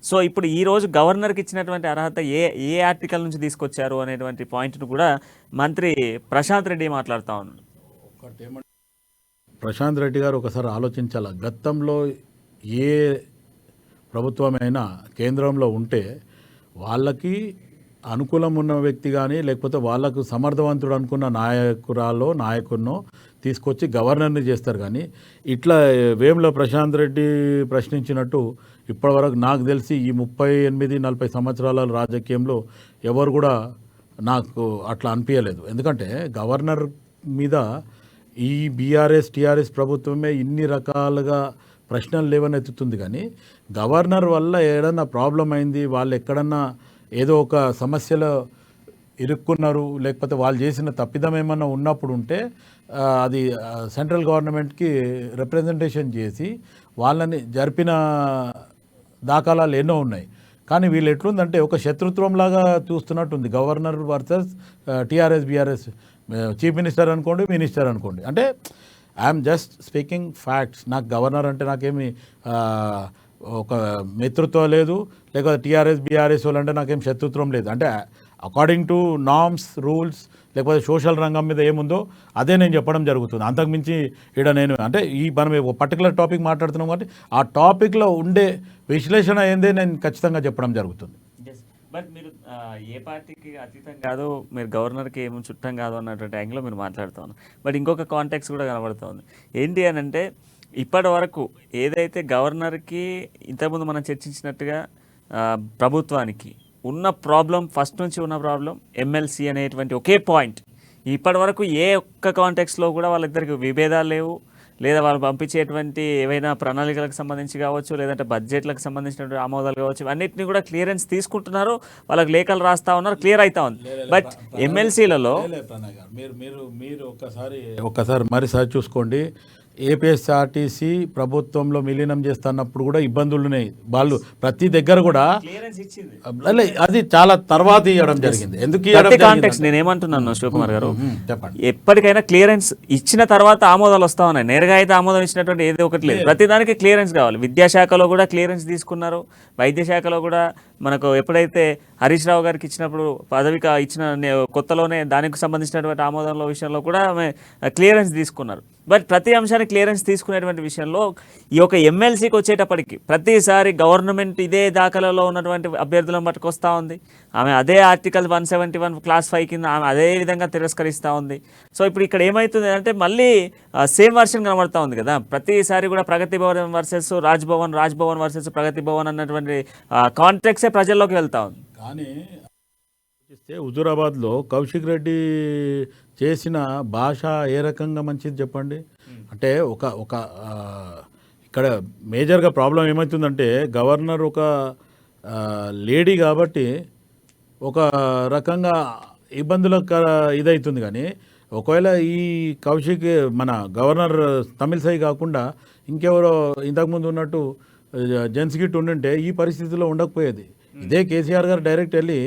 Speaker 1: సో ఇప్పుడు ఈరోజు గవర్నర్కి ఇచ్చినటువంటి అర్హత ఏ ఆర్టికల్ నుంచి తీసుకొచ్చారు అనేటువంటి పాయింట్ను కూడా మంత్రి ప్రశాంత్ రెడ్డి మాట్లాడుతూ ఉన్నారు.
Speaker 2: ప్రశాంత్ రెడ్డి గారు ఒకసారి ఆలోచించాల. గతంలో ఏ ప్రభుత్వమైనా కేంద్రంలో ఉంటే వాళ్ళకి అనుకూలం ఉన్న వ్యక్తి కానీ లేకపోతే వాళ్ళకు సమర్థవంతుడు అనుకున్న నాయకుడినో తీసుకొచ్చి గవర్నర్ని చేస్తారు. కానీ ఇట్లా వేముల ప్రశాంత్ రెడ్డి ప్రశ్నించినట్టు ఇప్పటివరకు నాకు తెలిసి ఈ 38-40 సంవత్సరాల రాజకీయంలో ఎవరు కూడా నాకు అట్లా అనిపించలేదు. ఎందుకంటే గవర్నర్ మీద ఈ బీఆర్ఎస్ టీఆర్ఎస్ ప్రభుత్వమే ఇన్ని రకాలుగా ప్రశ్నలు లేవనెత్తుతుంది. కానీ గవర్నర్ వల్ల ఏదన్నా ప్రాబ్లం అయింది, వాళ్ళు ఎక్కడన్నా ఏదో ఒక సమస్యలో ఇరుక్కున్నారు, లేకపోతే వాళ్ళు చేసిన తప్పిదం ఏమన్నా ఉన్నప్పుడు ఉంటే అది సెంట్రల్ గవర్నమెంట్కి రిప్రజెంటేషన్ చేసి వాళ్ళని జరిపిన దాఖలాలు ఎన్నో ఉన్నాయి. కానీ వీళ్ళు ఎట్లుందంటే ఒక శత్రుత్వంలాగా చూస్తున్నట్టుంది. Governor versus TRS BRS, chief minister అనుకోండి, మినిస్టర్ అనుకోండి. అంటే ఐఎమ్ జస్ట్ స్పీకింగ్ ఫ్యాక్ట్స్. నాకు గవర్నర్ అంటే నాకేమి ఒక మిత్రత్వం లేదు, లేకపోతే టీఆర్ఎస్ బీఆర్ఎస్ వాళ్ళు అంటే నాకేం శత్రుత్వం లేదు. అంటే అకార్డింగ్ టు నార్మ్స్, రూల్స్, లేకపోతే సోషల్ రంగం మీద ఏముందో అదే నేను చెప్పడం జరుగుతుంది. అంతకుమించి ఇక్కడ నేను అంటే మనం ఒక పర్టికులర్ టాపిక్ మాట్లాడుతున్నాం కాబట్టి ఆ టాపిక్లో ఉండే విశ్లేషణ ఏందే నేను ఖచ్చితంగా చెప్పడం జరుగుతుంది.
Speaker 1: బట్ మీరు ఏ పార్టీకి అతీతం కాదు, మీరు గవర్నర్కి ఏమో చుట్టం కాదు అన్నటువంటి యాంగిల్లో మీరు మాట్లాడుతూ ఉన్నారు. బట్ ఇంకొక కాంటాక్ట్స్ కూడా కనబడుతుంది. ఏంటి అని అంటే ఇప్పటి వరకు ఏదైతే గవర్నర్కి ఇంతకుముందు మనం చర్చించినట్టుగా ప్రభుత్వానికి ఉన్న ప్రాబ్లం, ఫస్ట్ నుంచి ఉన్న ప్రాబ్లం ఎమ్మెల్సీ అనేటువంటి ఒకే పాయింట్. ఇప్పటి వరకు ఏ ఒక్క కాంటాక్ట్స్లో కూడా వాళ్ళిద్దరికి విభేదాలు లేవు, లేదా వాళ్ళు పంపించేటువంటి ఏవైనా ప్రణాళికలకు సంబంధించి కావచ్చు, లేదంటే బడ్జెట్లకు సంబంధించినటువంటి ఆమోదాలు కావచ్చు, అన్నింటినీ కూడా క్లియరెన్స్ తీసుకుంటున్నారు, వాళ్ళకి లేఖలు రాస్తా ఉన్నారు, క్లియర్ అవుతా ఉంది. బట్ ఎమ్మెల్సీలలో
Speaker 2: మీరు ఒక్కసారి మరిసారి చూసుకోండి. ఏపీఎస్ఆర్టీసీ ప్రభుత్వంలో విలీనం చేస్తున్నప్పుడు కూడా ఇబ్బందులు ఉన్నాయి. వాళ్ళు ప్రతి దగ్గర కూడా
Speaker 1: క్లియరెన్స్ ఇచ్చింది.
Speaker 2: అది చాలా తర్వాత ఇవ్వడం జరిగింది. ఎందుకు ఇవ్వడం
Speaker 1: ప్రతి
Speaker 2: జరిగింది
Speaker 1: కాంటెక్స్ట్ నేను ఏమంటున్నాను శివకుమార్ గారు,
Speaker 2: చెప్పండి.
Speaker 1: ఎప్పటికైనా క్లియరెన్స్ ఇచ్చిన తర్వాత ఆమోదాలు వస్తా ఉన్నాయి. నేరుగా అయితే ఆమోదం ఇచ్చినటువంటి ఏదో ఒకటి లేదు, ప్రతిదానికి క్లియరెన్స్ కావాలి. విద్యాశాఖలో కూడా క్లియరెన్స్ తీసుకున్నారు, వైద్య శాఖలో కూడా మనకు ఎప్పుడైతే హరీష్ రావు గారికి ఇచ్చినప్పుడు పదవికి ఇచ్చిన కొత్తలోనే దానికి సంబంధించినటువంటి ఆమోదంలో విషయంలో కూడా ఆమె క్లియరెన్స్ తీసుకున్నారు. బట్ ప్రతి అంశానికి క్లియరెన్స్ తీసుకునేటువంటి విషయంలో ఈ యొక్క ఎమ్మెల్సీకి వచ్చేటప్పటికి ప్రతిసారి గవర్నమెంట్ ఇదే దాఖలలో ఉన్నటువంటి అభ్యర్థులను పట్టుకొస్తూ ఉంది. ఆమె అదే ఆర్టికల్ 171 క్లాస్ 5 కింద ఆమె అదే విధంగా తిరస్కరిస్తూ ఉంది. సో ఇప్పుడు ఇక్కడ ఏమవుతుంది అంటే మళ్ళీ సేమ్ వర్షన్ కనబడతా ఉంది కదా. ప్రతిసారి కూడా ప్రగతి భవన్ వర్సెస్ రాజ్భవన్, రాజ్భవన్ వర్సెస్ ప్రగతి భవన్ అన్నటువంటి కాంట్రాక్ట్సే ప్రజల్లోకి వెళ్తా ఉంది.
Speaker 2: కానీ చూస్తే హుజూరాబాద్లో కౌశిక్ రెడ్డి చేసిన భాష ఏ రకంగా మంచిది చెప్పండి. అంటే ఒక ఇక్కడ మేజర్గా ప్రాబ్లం ఏమవుతుందంటే గవర్నర్ ఒక లేడీ కాబట్టి ఒక రకంగా ఇబ్బందులకు ఇదవుతుంది. కానీ ఒకవేళ ఈ కౌశిక్ మన గవర్నర్ తమిళసై కాకుండా ఇంకెవరో ఇంతకుముందు ఉన్నట్టు జెంట్స్ గిట్ ఉండుంటే ఈ పరిస్థితిలో ఉండకపోయేది. ఇదే కేసీఆర్ గారు డైరెక్ట్ వెళ్ళి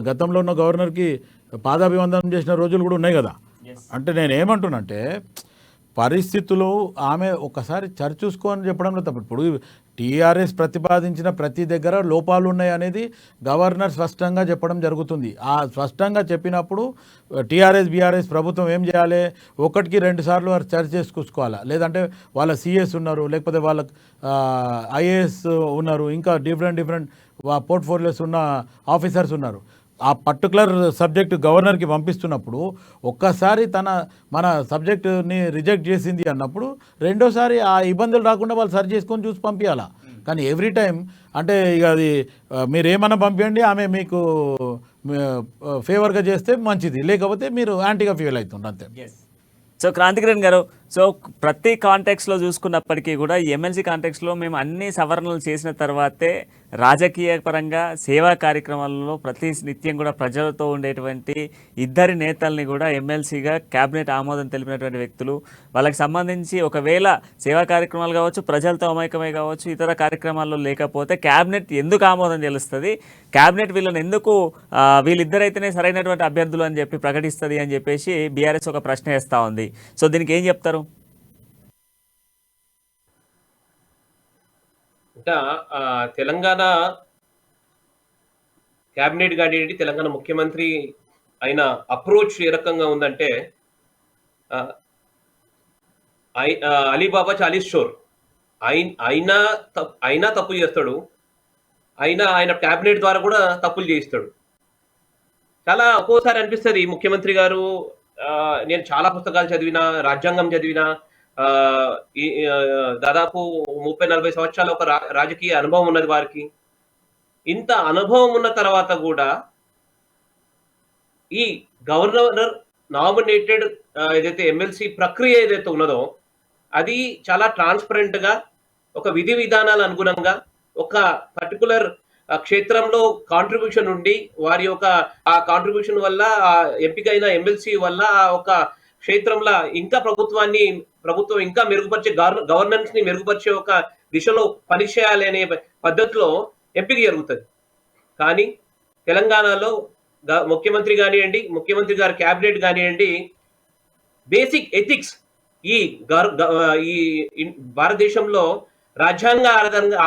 Speaker 2: గతంలో ఉన్న గవర్నర్కి పాదాభివందనం చేసిన రోజులు కూడా ఉన్నాయి కదా. అంటే నేను ఏమంటున్నానంటే పరిస్థితులు ఆమె ఒకసారి చర్చూసుకో అని చెప్పడంలో తప్ప. ఇప్పుడు టీఆర్ఎస్ ప్రతిపాదించిన ప్రతి దగ్గర లోపాలు ఉన్నాయి అనేది గవర్నర్ స్పష్టంగా చెప్పడం జరుగుతుంది. ఆ స్పష్టంగా చెప్పినప్పుడు టీఆర్ఎస్ బీఆర్ఎస్ ప్రభుత్వం ఏం చేయాలి, ఒకటికి 2 సార్లు వారు చర్చ చేసుకోవాలా. లేదంటే వాళ్ళ సిఎస్ ఉన్నారు, లేకపోతే వాళ్ళ ఐఏఎస్ ఉన్నారు, ఇంకా డిఫరెంట్ పోర్ట్ఫోలియోస్ ఉన్న ఆఫీసర్స్ ఉన్నారు. ఆ పర్టికులర్ సబ్జెక్టు గవర్నర్కి పంపిస్తున్నప్పుడు ఒక్కసారి మన సబ్జెక్టుని రిజెక్ట్ చేసింది అన్నప్పుడు రెండోసారి ఆ ఇబ్బందులు రాకుండా వాళ్ళు సరి చేసుకొని చూసి పంపించాలా. కానీ ఎవ్రీ టైం అంటే ఇక అది మీరు ఏమన్నా పంపించండి, ఆమె మీకు ఫేవర్గా చేస్తే మంచిది, లేకపోతే మీరు యాంటీగా ఫీల్ అవుతుంది అంతే.
Speaker 1: సో క్రాంతికిరణ్ గారు, సో ప్రతి కాంటెక్స్లో చూసుకున్నప్పటికీ కూడా ఈ ఎమ్మెల్సీ కాంటెక్స్లో మేము అన్ని సవరణలు చేసిన తర్వాతే రాజకీయ పరంగా సేవా కార్యక్రమాలలో ప్రతి నిత్యం కూడా ప్రజలతో ఉండేటువంటి ఇద్దరి నేతల్ని కూడా ఎమ్మెల్సీగా క్యాబినెట్ ఆమోదం తెలిపినటువంటి వ్యక్తులు. వాళ్ళకి సంబంధించి ఒకవేళ సేవా కార్యక్రమాలు కావచ్చు, ప్రజలతో అమైకమై కావచ్చు, ఇతర కార్యక్రమాల్లో లేకపోతే క్యాబినెట్ ఎందుకు ఆమోదం తెలుస్తుంది, క్యాబినెట్ వీళ్ళని ఎందుకు వీళ్ళిద్దరైతేనే సరైనటువంటి అభ్యర్థులు అని చెప్పి ప్రకటిస్తుంది అని చెప్పేసి బీఆర్ఎస్ ఒక ప్రశ్న వేస్తూ ఉంది. సో దీనికి ఏం చెప్తారు?
Speaker 3: ఇంకా తెలంగాణ క్యాబినెట్ కానివ్వండి, తెలంగాణ ముఖ్యమంత్రి అయిన అప్రోచ్ ఏ రకంగా ఉందంటే అలీబాబా చాలీస్ షోర్. అయినా తప్పు చేస్తాడు, ఆయన క్యాబినెట్ ద్వారా కూడా తప్పులు చేయిస్తాడు. చాలా ఒక్కోసారి అనిపిస్తుంది ముఖ్యమంత్రి గారు, నేను చాలా పుస్తకాలు చదివినా, రాజ్యాంగం చదివినా, దాదాపు 30-40 సంవత్సరాల ఒక రాజకీయ అనుభవం ఉన్నది వారికి. ఇంత అనుభవం ఉన్న తర్వాత కూడా ఈ గవర్నర్ నామినేటెడ్ ఏదైతే ఎమ్మెల్సీ ప్రక్రియ ఏదైతే ఉన్నదో అది చాలా ట్రాన్స్పరెంట్ గా, ఒక విధి విధానాల అనుగుణంగా, ఒక పర్టికులర్ క్షేత్రంలో కాంట్రిబ్యూషన్ ఉండి వారి యొక్క ఆ కాంట్రిబ్యూషన్ వల్ల ఆ ఎంపికైన ఎమ్మెల్సీ వల్ల ఆ ఒక క్షేత్రంలో ఇంకా ప్రభుత్వం ఇంకా మెరుగుపరిచే గవర్నెన్స్ ని మెరుగుపరిచే ఒక దిశలో పనిచేయాలి అనే పద్ధతిలో ఎంపిక జరుగుతుంది. కానీ తెలంగాణలో ముఖ్యమంత్రి కానివ్వండి, ముఖ్యమంత్రి గారి క్యాబినెట్ కానివ్వండి, బేసిక్ ఎథిక్స్ ఈ భారతదేశంలో రాజ్యాంగ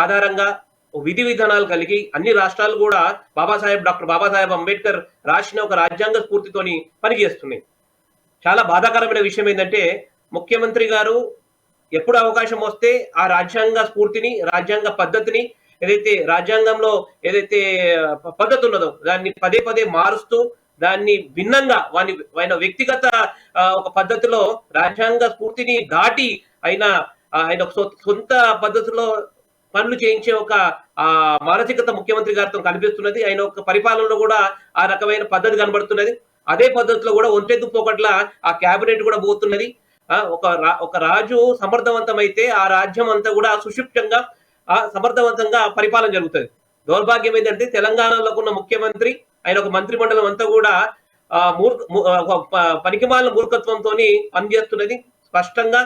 Speaker 3: ఆధారంగా విధి విధానాలు కలిగి అన్ని రాష్ట్రాలు కూడా డాక్టర్ బాబాసాహెబ్ అంబేద్కర్ రాసిన ఒక రాజ్యాంగ స్ఫూర్తితోని పనిచేస్తున్నాయి. చాలా బాధాకరమైన విషయం ఏంటంటే ముఖ్యమంత్రి గారు ఎప్పుడు అవకాశం వస్తే ఆ రాజ్యాంగ స్ఫూర్తిని, రాజ్యాంగ పద్ధతిని, ఏదైతే రాజ్యాంగంలో ఏదైతే పద్ధతి ఉన్నదో దాన్ని పదే మారుస్తూ దాన్ని భిన్నంగా ఆయన వ్యక్తిగత ఒక పద్ధతిలో రాజ్యాంగ స్ఫూర్తిని దాటి ఆయన సొంత పద్ధతిలో పనులు చేయించే ఒక మానసికత ముఖ్యమంత్రి గారితో కనిపిస్తున్నది. ఆయన ఒక పరిపాలనలో కూడా ఆ రకమైన పద్ధతి కనబడుతున్నది. అదే పద్ధతిలో కూడా ఒంటెద్దు పోకట్ల ఆ క్యాబినెట్ కూడా పోతున్నది. ఒక రాజు సమర్థవంతమైతే ఆ రాజ్యం అంతా కూడా సుషిప్తంగా సమర్థవంతంగా పరిపాలన జరుగుతుంది. దౌర్భాగ్యం ఏంటంటే తెలంగాణలో ఉన్న ముఖ్యమంత్రి, ఆయన ఒక మంత్రి మండలం అంతా కూడా పనికిమాలిన మూర్ఖత్వంతో పనిచేస్తున్నది. స్పష్టంగా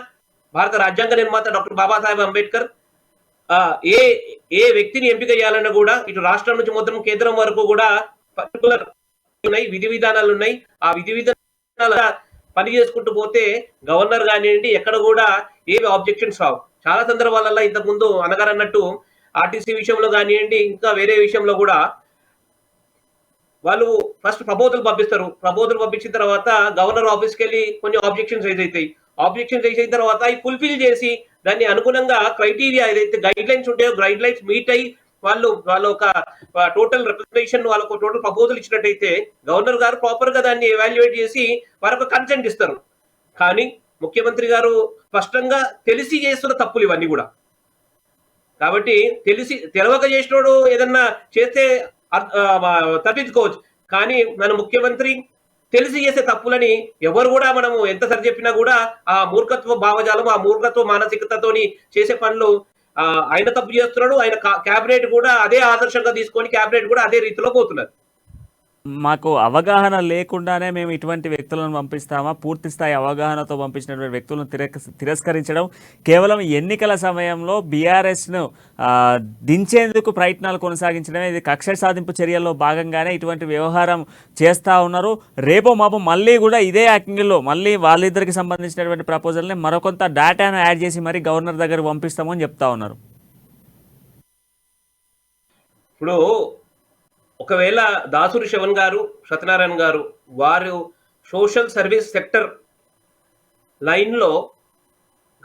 Speaker 3: భారత రాజ్యాంగ నిర్మాత డాక్టర్ బాబాసాహెబ్ అంబేద్కర్ ఏ ఏ వ్యక్తిని ఎంపిక చేయాలన్నా కూడా ఇటు రాష్ట్రం నుంచి మొత్తం కేంద్రం వరకు కూడా పర్టికులర్ ఉన్నాయి, విధి విధానాలు ఉన్నాయి. ఆ విధి విధానాల పని చేసుకుంటూ పోతే గవర్నర్ కానివ్వండి ఎక్కడ కూడా ఏవి ఆబ్జెక్షన్స్ రావు. చాలా సందర్భాలలో ఇంతకు ముందు అనగారు అన్నట్టు ఆర్టీసీ విషయంలో కానివ్వండి ఇంకా వేరే విషయంలో కూడా వాళ్ళు ఫస్ట్ ప్రపోజల్ పంపిస్తారు. ప్రపోజల్ పంపించిన తర్వాత గవర్నర్ ఆఫీస్కి వెళ్ళి కొన్ని ఆబ్జెక్షన్స్ రైజ్ అవుతాయి. ఆబ్జెక్షన్స్ రైజ్ అయిన తర్వాత అవి ఫుల్ఫిల్ చేసి దాన్ని అనుగుణంగా క్రైటీరియా ఏదైతే గైడ్ లైన్స్ ఉంటాయో గైడ్ లైన్స్ మీట్ అయ్యి వాళ్ళ ఒక టోటల్ రిప్రజెంటేషన్ వాళ్ళకు టోటల్ ప్రపోజల్ ఇచ్చినట్టయితే గవర్నర్ గారు ప్రాపర్ గా దాన్ని ఎవాల్యుయేట్ చేసి వారికి కన్సెంట్ ఇస్తారు. కానీ ముఖ్యమంత్రి గారు స్పష్టంగా తెలిసి చేస్తున్న తప్పులు ఇవన్నీ కూడా. కాబట్టి తెలవక చేసినోడు ఏదన్నా చేస్తే తప్పించుకోవచ్చు. కానీ మన ముఖ్యమంత్రి తెలిసి చేసే తప్పులని ఎవరు కూడా మనము ఎంత సరి చెప్పినా కూడా ఆ మూర్ఖత్వ భావజాలం ఆ మూర్ఖత్వ మానసికతతోని చేసే పనులు ఆయన తప్పు చేస్తున్నాడు. ఆయన క్యాబినెట్ కూడా అదే ఆదర్శంగా తీసుకొని క్యాబినెట్ కూడా అదే రీతిలో పోతున్నారు.
Speaker 1: మాకు అవగాహన లేకుండానే మేము ఇటువంటి వ్యక్తులను పంపిస్తామా? పూర్తి స్థాయి అవగాహనతో పంపించినటువంటి వ్యక్తులను తిరస్కరించడం కేవలం ఎన్నికల సమయంలో బీఆర్ఎస్ను దించేందుకు ప్రయత్నాలు కొనసాగించడమే. ఇది కక్ష సాధింపు చర్యల్లో భాగంగానే ఇటువంటి వ్యవహారం చేస్తూ ఉన్నారు. రేపో మాపో మళ్ళీ కూడా ఇదే యాక్టింగ్లో మళ్ళీ వాళ్ళిద్దరికి సంబంధించినటువంటి ప్రపోజల్ని మరొకంత డేటాను యాడ్ చేసి మరీ గవర్నర్ దగ్గరకు పంపిస్తామని చెప్తా ఉన్నారు.
Speaker 3: ఇప్పుడు ఒకవేళ దాసూరి శవన్ గారు సత్యనారాయణ గారు వారు సోషల్ సర్వీస్ సెక్టర్ లైన్లో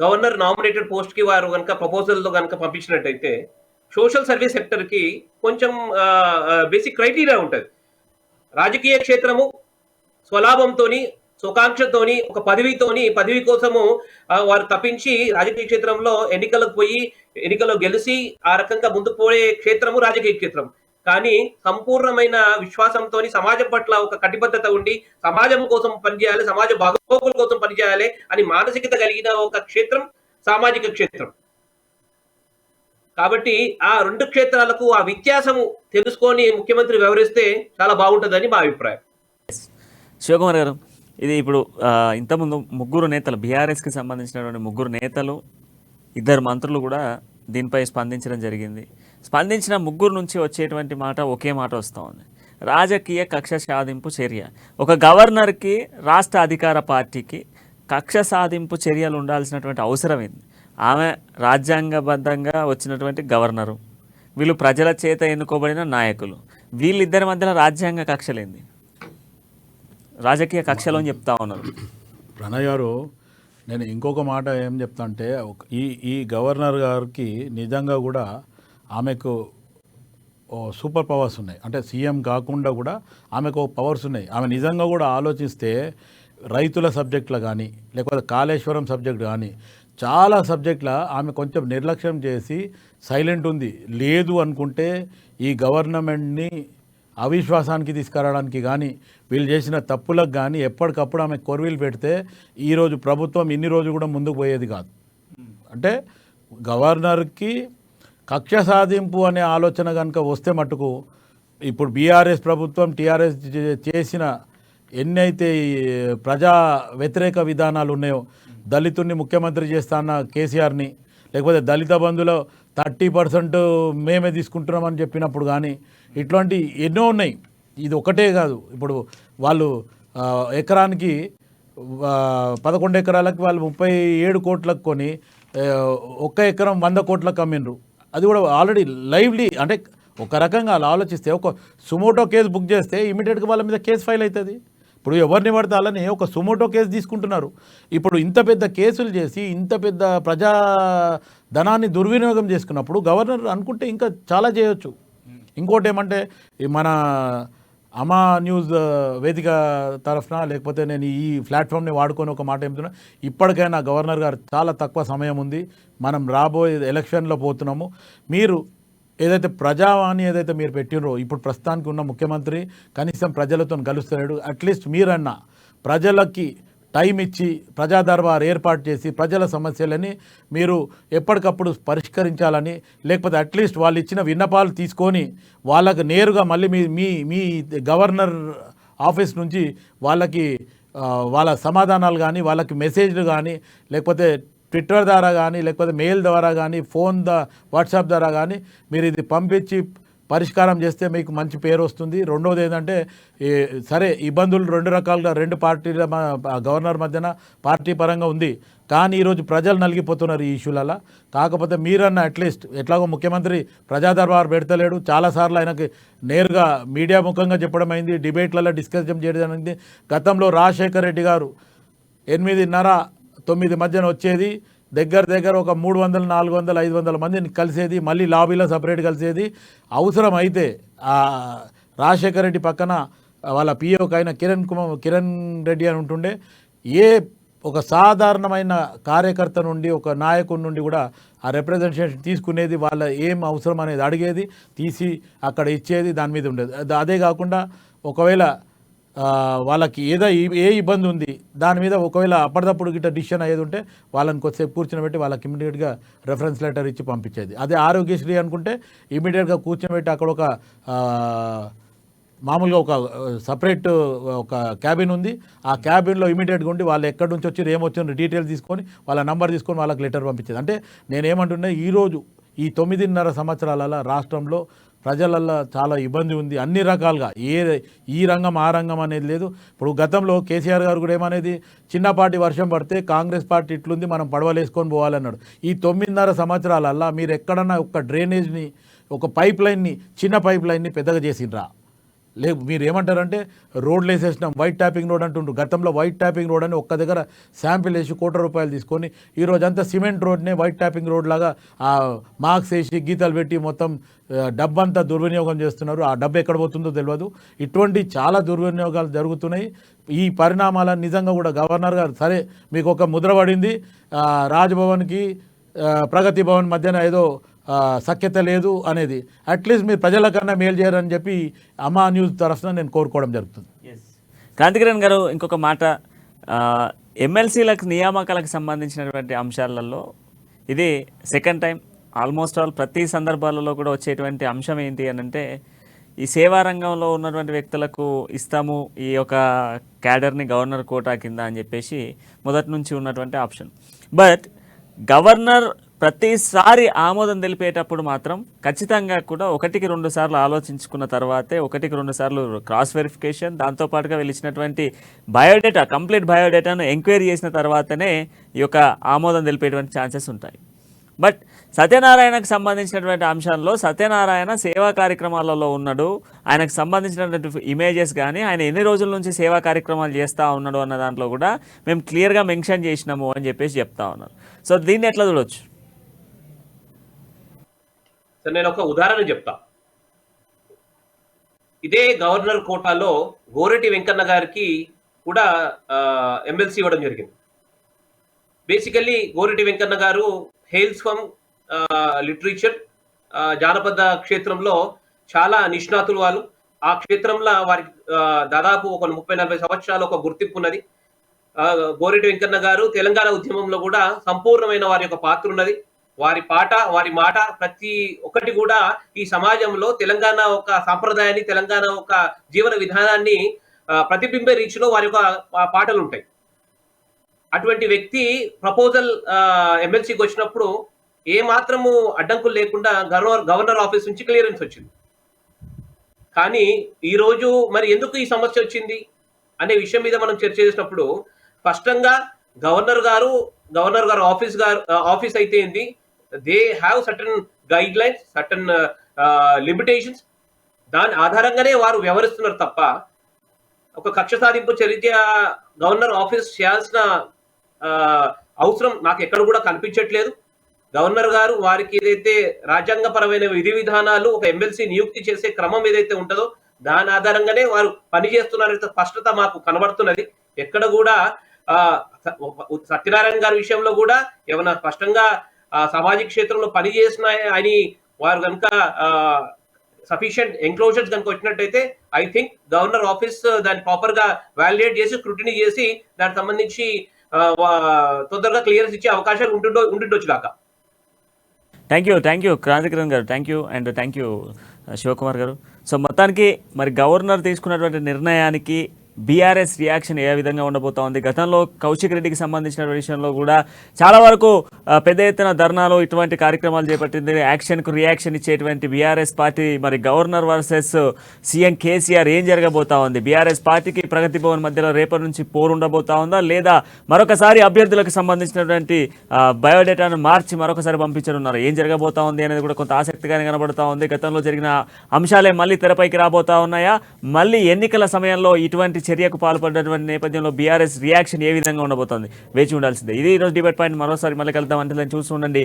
Speaker 3: గవర్నర్ నామినేటెడ్ పోస్ట్కి వారు కనుక ప్రపోజల్తో కనుక పంపించినట్టయితే సోషల్ సర్వీస్ సెక్టర్కి కొంచెం బేసిక్ క్రైటీరియా ఉంటుంది. రాజకీయ క్షేత్రము స్వలాభంతోని స్వకాంక్షతోని ఒక పదవి కోసము వారు తప్పించి రాజకీయ క్షేత్రంలో ఎన్నికలకు పోయి ఎన్నికల్లో గెలిచి ఆ రకంగా ముందుకు పోయే క్షేత్రము రాజకీయ క్షేత్రం. కానీ సంపూర్ణమైన విశ్వాసంతో సమాజం పట్ల ఒక కటిబద్ధత ఉండి సమాజం కోసం పనిచేయాలి, సమాజ బాగోగుల కోసం పనిచేయాలి అని మానసికత కలిగిన ఒక క్షేత్రం సామాజిక క్షేత్రం. కాబట్టి ఆ రెండు క్షేత్రాలకు ఆ వ్యత్యాసము తెలుసుకొని ముఖ్యమంత్రి వివరిస్తే చాలా బాగుంటుందని మా అభిప్రాయం.
Speaker 1: శివకుమార్ గారు, ఇది ఇప్పుడు ఇంతకుముందు ముగ్గురు నేతలు బీఆర్ఎస్కి సంబంధించినటువంటి ముగ్గురు నేతలు 2 మంత్రులు కూడా దీనిపై స్పందించడం జరిగింది. స్పందించిన ముగ్గురు నుంచి వచ్చేటువంటి మాట ఒకే మాట వస్తూ ఉంది, రాజకీయ కక్ష సాధింపు చర్య. ఒక గవర్నర్కి రాష్ట్ర అధికార పార్టీకి కక్ష సాధింపు చర్యలు ఉండాల్సినటువంటి అవసరం ఏంది? ఆమె రాజ్యాంగబద్ధంగా వచ్చినటువంటి గవర్నరు, వీళ్ళు ప్రజల చేత ఎన్నుకోబడిన నాయకులు, వీళ్ళిద్దరి మధ్యలో రాజ్యాంగ కక్షలేంది, రాజకీయ కక్షలు అని చెప్తా ఉన్నారు.
Speaker 2: ప్రణయ్ గారు, నేను ఇంకొక మాట ఏం చెప్తా అంటే ఈ గవర్నర్ గారికి నిజంగా కూడా ఆమెకు సూపర్ పవర్స్ ఉన్నాయి. అంటే సీఎం కాకుండా కూడా ఆమెకు పవర్స్ ఉన్నాయి. ఆమె నిజంగా కూడా ఆలోచిస్తే రైతుల సబ్జెక్టులు కానీ లేకపోతే కాళేశ్వరం సబ్జెక్ట్ కానీ చాలా సబ్జెక్టుల ఆమె కొంచెం నిర్లక్ష్యం చేసి సైలెంట్ ఉంది. లేదు అనుకుంటే ఈ గవర్నమెంట్ని అవిశ్వాసానికి తీసుకురావడానికి కానీ వీళ్ళు చేసిన తప్పులకు కానీ ఎప్పటికప్పుడు ఆమె కొరవీలు పెడితే ఈరోజు ప్రభుత్వం ఇన్ని రోజు కూడా ముందుకు పోయేది కాదు. అంటే గవర్నర్కి కక్ష సాధింపు అనే ఆలోచన కనుక వస్తే మటుకు ఇప్పుడు బీఆర్ఎస్ ప్రభుత్వం టీఆర్ఎస్ చేసిన ఎన్నైతే ప్రజా వ్యతిరేక విధానాలు ఉన్నాయో, దళితుడిని ముఖ్యమంత్రి చేస్తాన్న కేసీఆర్ని, లేకపోతే దళిత బంధులో 30% మేమే తీసుకుంటున్నామని చెప్పినప్పుడు కానీ ఇట్లాంటి ఎన్నో ఉన్నాయి. ఇది ఒకటే కాదు. ఇప్పుడు వాళ్ళు ఎకరానికి 11 ఎకరాలకు వాళ్ళు 37 కోట్లకు కొని 1 ఎకరం 100 కోట్లకు అమ్మిండ్రు. అది కూడా ఆల్రెడీ లైవ్లీ. అంటే ఒక రకంగా అలా ఆలోచిస్తే ఒక సుమోటో కేసు బుక్ చేస్తే ఇమీడియట్గా వాళ్ళ మీద కేసు ఫైల్ అవుతుంది. ఇప్పుడు ఎవరిని పడితే వాళ్ళని ఒక సుమోటో కేసు తీసుకుంటున్నారు. ఇప్పుడు ఇంత పెద్ద కేసులు చేసి ఇంత పెద్ద ప్రజా ధనాన్ని దుర్వినియోగం చేసుకున్నప్పుడు గవర్నర్ అనుకుంటే ఇంకా చాలా చేయొచ్చు. ఇంకోటి ఏమంటే మన అమా న్యూస్ వేదిక తరఫున లేకపోతే నేను ఈ ప్లాట్ఫామ్ని వాడుకొని ఒక మాట చెప్తున్నా, ఇప్పటికైనా గవర్నర్ గారు చాలా తక్కువ సమయం ఉంది, మనం రాబోయే ఎలక్షన్లో పోతున్నాము. మీరు ఏదైతే ప్రజావాణి ఏదైతే మీరు పెట్టినరో, ఇప్పుడు ప్రస్తుతానికి ఉన్న ముఖ్యమంత్రి కనీసం ప్రజలతో కలుస్తున్నాడు. అట్లీస్ట్ మీరన్నా ప్రజలకి టైం ఇచ్చి ప్రజా దర్బార్ ఏర్పాటు చేసి ప్రజల సమస్యలని మీరు ఎప్పటికప్పుడు పరిష్కరించాలని, లేకపోతే అట్లీస్ట్ వాళ్ళు ఇచ్చిన విన్నపాలు తీసుకొని వాళ్ళకు నేరుగా మళ్ళీ మీ గవర్నర్ ఆఫీస్ నుంచి వాళ్ళకి వాళ్ళ సమాధానాలు కానీ వాళ్ళకి మెసేజ్లు కానీ లేకపోతే ట్విట్టర్ ద్వారా కానీ లేకపోతే మెయిల్ ద్వారా కానీ వాట్సాప్ ద్వారా కానీ మీరు ఇది పంపించి పరిష్కారం చేస్తే మీకు మంచి పేరు వస్తుంది. రెండవది ఏంటంటే సరే ఇబ్బందులు రెండు రకాలుగా రెండు పార్టీల గవర్నర్ మధ్యన పార్టీ పరంగా ఉంది, కానీ ఈరోజు ప్రజలు నలిగిపోతున్నారు ఈ ఇష్యూలలో. కాకపోతే మీరన్న అట్లీస్ట్ ఎట్లాగో ముఖ్యమంత్రి ప్రజా దర్బార్ పెడతలేడు, చాలాసార్లు ఆయనకి నేరుగా మీడియా ముఖంగా చెప్పడం అయింది, డిబేట్లలో డిస్కషన్ చేయడం అయింది. గతంలో రాజశేఖర్ రెడ్డి గారు 8:30-9 మధ్యన వచ్చేది, దగ్గర ఒక 300, 400, 500 మందిని కలిసేది, మళ్ళీ లాబీలో సపరేట్ కలిసేది. అవసరం అయితే రాజశేఖర రెడ్డి పక్కన వాళ్ళ పిఓకి అయిన కిరణ్ రెడ్డి అని ఉంటుండే. ఒక సాధారణమైన కార్యకర్త నుండి ఒక నాయకుడి నుండి కూడా ఆ రిప్రజెంటేషన్ తీసుకునేది, వాళ్ళ ఏం అవసరం అనేది అడిగేది, తీసి అక్కడ ఇచ్చేది, దాని మీద ఉండేది. అదే కాకుండా ఒకవేళ వాళ్ళకి ఏ ఇబ్బంది ఉంది దాని మీద ఒకవేళ అప్పటిదప్పుడు గిట్ట డిసిషన్ అయ్యేది ఉంటే వాళ్ళని కొద్దిసేపు కూర్చోబెట్టి వాళ్ళకి ఇమీడియట్గా రెఫరెన్స్ లెటర్ ఇచ్చి పంపించేది. అదే ఆరోగ్యశ్రీ అనుకుంటే ఇమీడియట్గా కూర్చోబెట్టి అక్కడ ఒక మామూలుగా ఒక సపరేట్ ఒక క్యాబిన్ ఉంది, ఆ క్యాబిన్లో ఇమీడియట్గా ఉండి వాళ్ళు ఎక్కడి నుంచి వచ్చి ఏమొచ్చిన డీటెయిల్స్ తీసుకొని వాళ్ళ నంబర్ తీసుకొని వాళ్ళకి లెటర్ పంపించేది. అంటే నేనేమంటున్నా, ఈరోజు ఈ 9.5 సంవత్సరాల రాష్ట్రంలో ప్రజలల్లో చాలా ఇబ్బంది ఉంది అన్ని రకాలుగా. ఈ రంగం ఆ రంగం అనేది లేదు. ఇప్పుడు గతంలో కేసీఆర్ గారు కూడా ఏమనేది, చిన్నపాటి వర్షం పడితే కాంగ్రెస్ పార్టీ ఇట్లుంది మనం పడవలేసుకొని పోవాలన్నాడు. ఈ 9.5 సంవత్సరాలల్లా మీరు ఎక్కడన్నా ఒక డ్రైనేజ్ని, ఒక పైప్ లైన్ని, చిన్న పైప్ లైన్ని పెద్దగా చేసిండ్రా? మీరు ఏమంటారంటే రోడ్లు వేసేసినాం, వైట్ ట్యాపింగ్ రోడ్ అంటుండ్రు. గతంలో వైట్ ట్యాపింగ్ రోడ్ అని ఒక్క దగ్గర శాంపిల్ వేసి ₹1,00,00,000 తీసుకొని ఈరోజు అంతా సిమెంట్ రోడ్నే వైట్ ట్యాపింగ్ రోడ్ లాగా మార్క్స్ వేసి గీతలు పెట్టి మొత్తం డబ్బంతా దుర్వినియోగం చేస్తున్నారు. ఆ డబ్బు ఎక్కడ పోతుందో తెలియదు. ఇటువంటి చాలా దుర్వినియోగాలు జరుగుతున్నాయి. ఈ పరిణామాలను నిజంగా కూడా గవర్నర్ గారు, సరే మీకు ఒక ముద్ర పడింది, రాజ్భవన్కి ప్రగతి భవన్ మధ్యన ఏదో సఖ్యత లేదు అనేది, అట్లీస్ట్ మీరు ప్రజల కన్నా మేలు చేయరని చెప్పి అమ్మా న్యూస్ తరఫున నేను కోరుకోవడం జరుగుతుంది.
Speaker 1: క్రాంతికిరణ్ గారు, ఇంకొక మాట, ఎమ్మెల్సీలకు నియామకాలకు సంబంధించినటువంటి అంశాలలో ఇది సెకండ్ టైం ఆల్మోస్ట్ ఆల్ ప్రతి సందర్భాలలో కూడా వచ్చేటువంటి అంశం ఏంటి అని అంటే, ఈ సేవా రంగంలో ఉన్నటువంటి వ్యక్తులకు ఇస్తాము ఈ యొక్క క్యాడర్ని గవర్నర్ కోటా కింద అని చెప్పేసి మొదటి నుంచి ఉన్నటువంటి ఆప్షన్. బట్ గవర్నర్ ప్రతిసారి ఆమోదం తెలిపేటప్పుడు మాత్రం ఖచ్చితంగా కూడా 1-2 సార్లు ఆలోచించుకున్న తర్వాతే, 1-2 సార్లు క్రాస్ వెరిఫికేషన్, దాంతోపాటుగా వెళ్ళినటువంటి బయోడేటా, కంప్లీట్ బయోడేటాను ఎంక్వైరీ చేసిన తర్వాతనే ఈ యొక్క ఆమోదం తెలిపేటువంటి ఛాన్సెస్ ఉంటాయి. బట్ సత్యనారాయణకు సంబంధించినటువంటి అంశాల్లో సత్యనారాయణ సేవా కార్యక్రమాలలో ఉన్నాడు, ఆయనకు సంబంధించినటువంటి ఇమేజెస్ కానీ ఆయన ఎన్ని రోజుల నుంచి సేవా కార్యక్రమాలు చేస్తూ ఉన్నాడు అన్న దాంట్లో కూడా మేము క్లియర్గా మెన్షన్ చేసినాము అని చెప్పేసి చెప్తా ఉన్నారు. సో దీన్ని ఎట్లా చూడొచ్చు?
Speaker 3: నేను ఒక ఉదాహరణ చెప్తా. ఇదే గవర్నర్ కోటాలో గోరెటి వెంకన్న గారికి కూడా ఎమ్మెల్సీ ఇవ్వడం జరిగింది. బేసికల్లీ గోరెటి వెంకన్న గారు హెయిల్స్ ఫ్రమ్ లిటరేచర్, జానపద క్షేత్రంలో చాలా నిష్ణాతులు వాళ్ళు. ఆ క్షేత్రంలో వారికి దాదాపు ఒక 30-40 సంవత్సరాలు ఒక గుర్తింపు ఉన్నది. గోరెటి వెంకన్న గారు తెలంగాణ ఉద్యమంలో కూడా సంపూర్ణమైన వారి యొక్క పాత్ర ఉన్నది. వారి పాట, వారి మాట ప్రతి ఒక్కటి కూడా ఈ సమాజంలో తెలంగాణ ఒక సాంప్రదాయాన్ని, తెలంగాణ ఒక జీవన విధానాన్ని ప్రతిబింబే రీచ్లో వారి యొక్క పాటలు ఉంటాయి. అటువంటి వ్యక్తి ప్రపోజల్ ఎమ్మెల్సీకి వచ్చినప్పుడు ఏ మాత్రము అడ్డంకులు లేకుండా గవర్నర్ ఆఫీస్ నుంచి క్లియరెన్స్ వచ్చింది. కానీ ఈరోజు మరి ఎందుకు ఈ సమస్య వచ్చింది అనే విషయం మీద మనం చర్చ చేసినప్పుడు స్పష్టంగా గవర్నర్ గారు ఆఫీస్ అయితే ఏంది, they have certain guide lines, certain limitations. దాని ఆధారంగానే వారు వ్యవహరిస్తున్నారు తప్ప ఒక కక్ష సాధింపు చర్య గవర్నర్ ఆఫీస్ చేయాల్సిన అవసరం నాకు ఎక్కడ కూడా కనిపించట్లేదు. గవర్నర్ గారు వారికి ఏదైతే రాజ్యాంగపరమైన విధి విధానాలు, ఒక ఎమ్మెల్సీ నియుక్తి చేసే క్రమం ఏదైతే ఉంటుందో దాని ఆధారంగానే వారు పనిచేస్తున్నారనే స్పష్టత మాకు కనబడుతున్నది. ఎక్కడ కూడా సత్యనారాయణ గారి విషయంలో కూడా ఏమైనా స్పష్టంగా సామాజిక క్షేత్రంలో పనిచేసిన అని వారు కనుక సఫిషియంట్ ఎంక్లోజర్స్ కనుక వచ్చినట్టయితే ఐ థింక్ గవర్నర్ ఆఫీస్ దాన్ని ప్రాపర్ గా వాలిడేట్ చేసి స్క్రూటినీ చేసి దానికి సంబంధించి తొందరగా క్లియరెన్స్ ఇచ్చే అవకాశాలు ఉంటుండొచ్చు కాక.
Speaker 1: థ్యాంక్ యూ క్రాంతికిరణ్ గారు, థ్యాంక్ యూ శివకుమార్ గారు. సో మొత్తానికి మరి గవర్నర్ తీసుకున్నటువంటి నిర్ణయానికి బీఆర్ఎస్ రియాక్షన్ ఏ విధంగా ఉండబోతోంది? గతంలో కౌశిక్ రెడ్డికి సంబంధించిన విషయంలో కూడా చాలా వరకు పెద్ద ఎత్తున ధర్నాలు ఇటువంటి కార్యక్రమాలు చేపట్టింది. యాక్షన్కు రియాక్షన్ ఇచ్చేటువంటి బీఆర్ఎస్ పార్టీ మరి గవర్నర్ వర్సెస్ సీఎం కేసీఆర్ ఏం జరగబోతా ఉంది? బీఆర్ఎస్ పార్టీకి ప్రగతి భవన్ మధ్యలో రేపటి నుంచి పోరు ఉండబోతా ఉందా, లేదా మరొకసారి అభ్యర్థులకు సంబంధించినటువంటి బయోడేటాను మార్చి మరొకసారి పంపించనున్నారు? ఏం జరగబోతా ఉంది అనేది కూడా కొంత ఆసక్తిగానే కనబడతా ఉంది. గతంలో జరిగిన అంశాలే మళ్ళీ తెరపైకి రాబోతా ఉన్నాయా? మళ్ళీ ఎన్నికల సమయంలో ఇటువంటి చర్యకు పాల్పడినటువంటి నేపథ్యంలో బీఆర్ఎస్ రియాక్షన్ ఏ విధంగా ఉండబోతోంది? వేచి ఉండాల్సిందే. ఇది ఈరోజు డిబేట్ పాయింట్. మరోసారి మళ్ళీ కలుద్దాం. అంటే చూస్తూ ఉండండి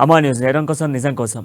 Speaker 1: అమా న్యూస్. నేరం కోసం నిజం కోసం.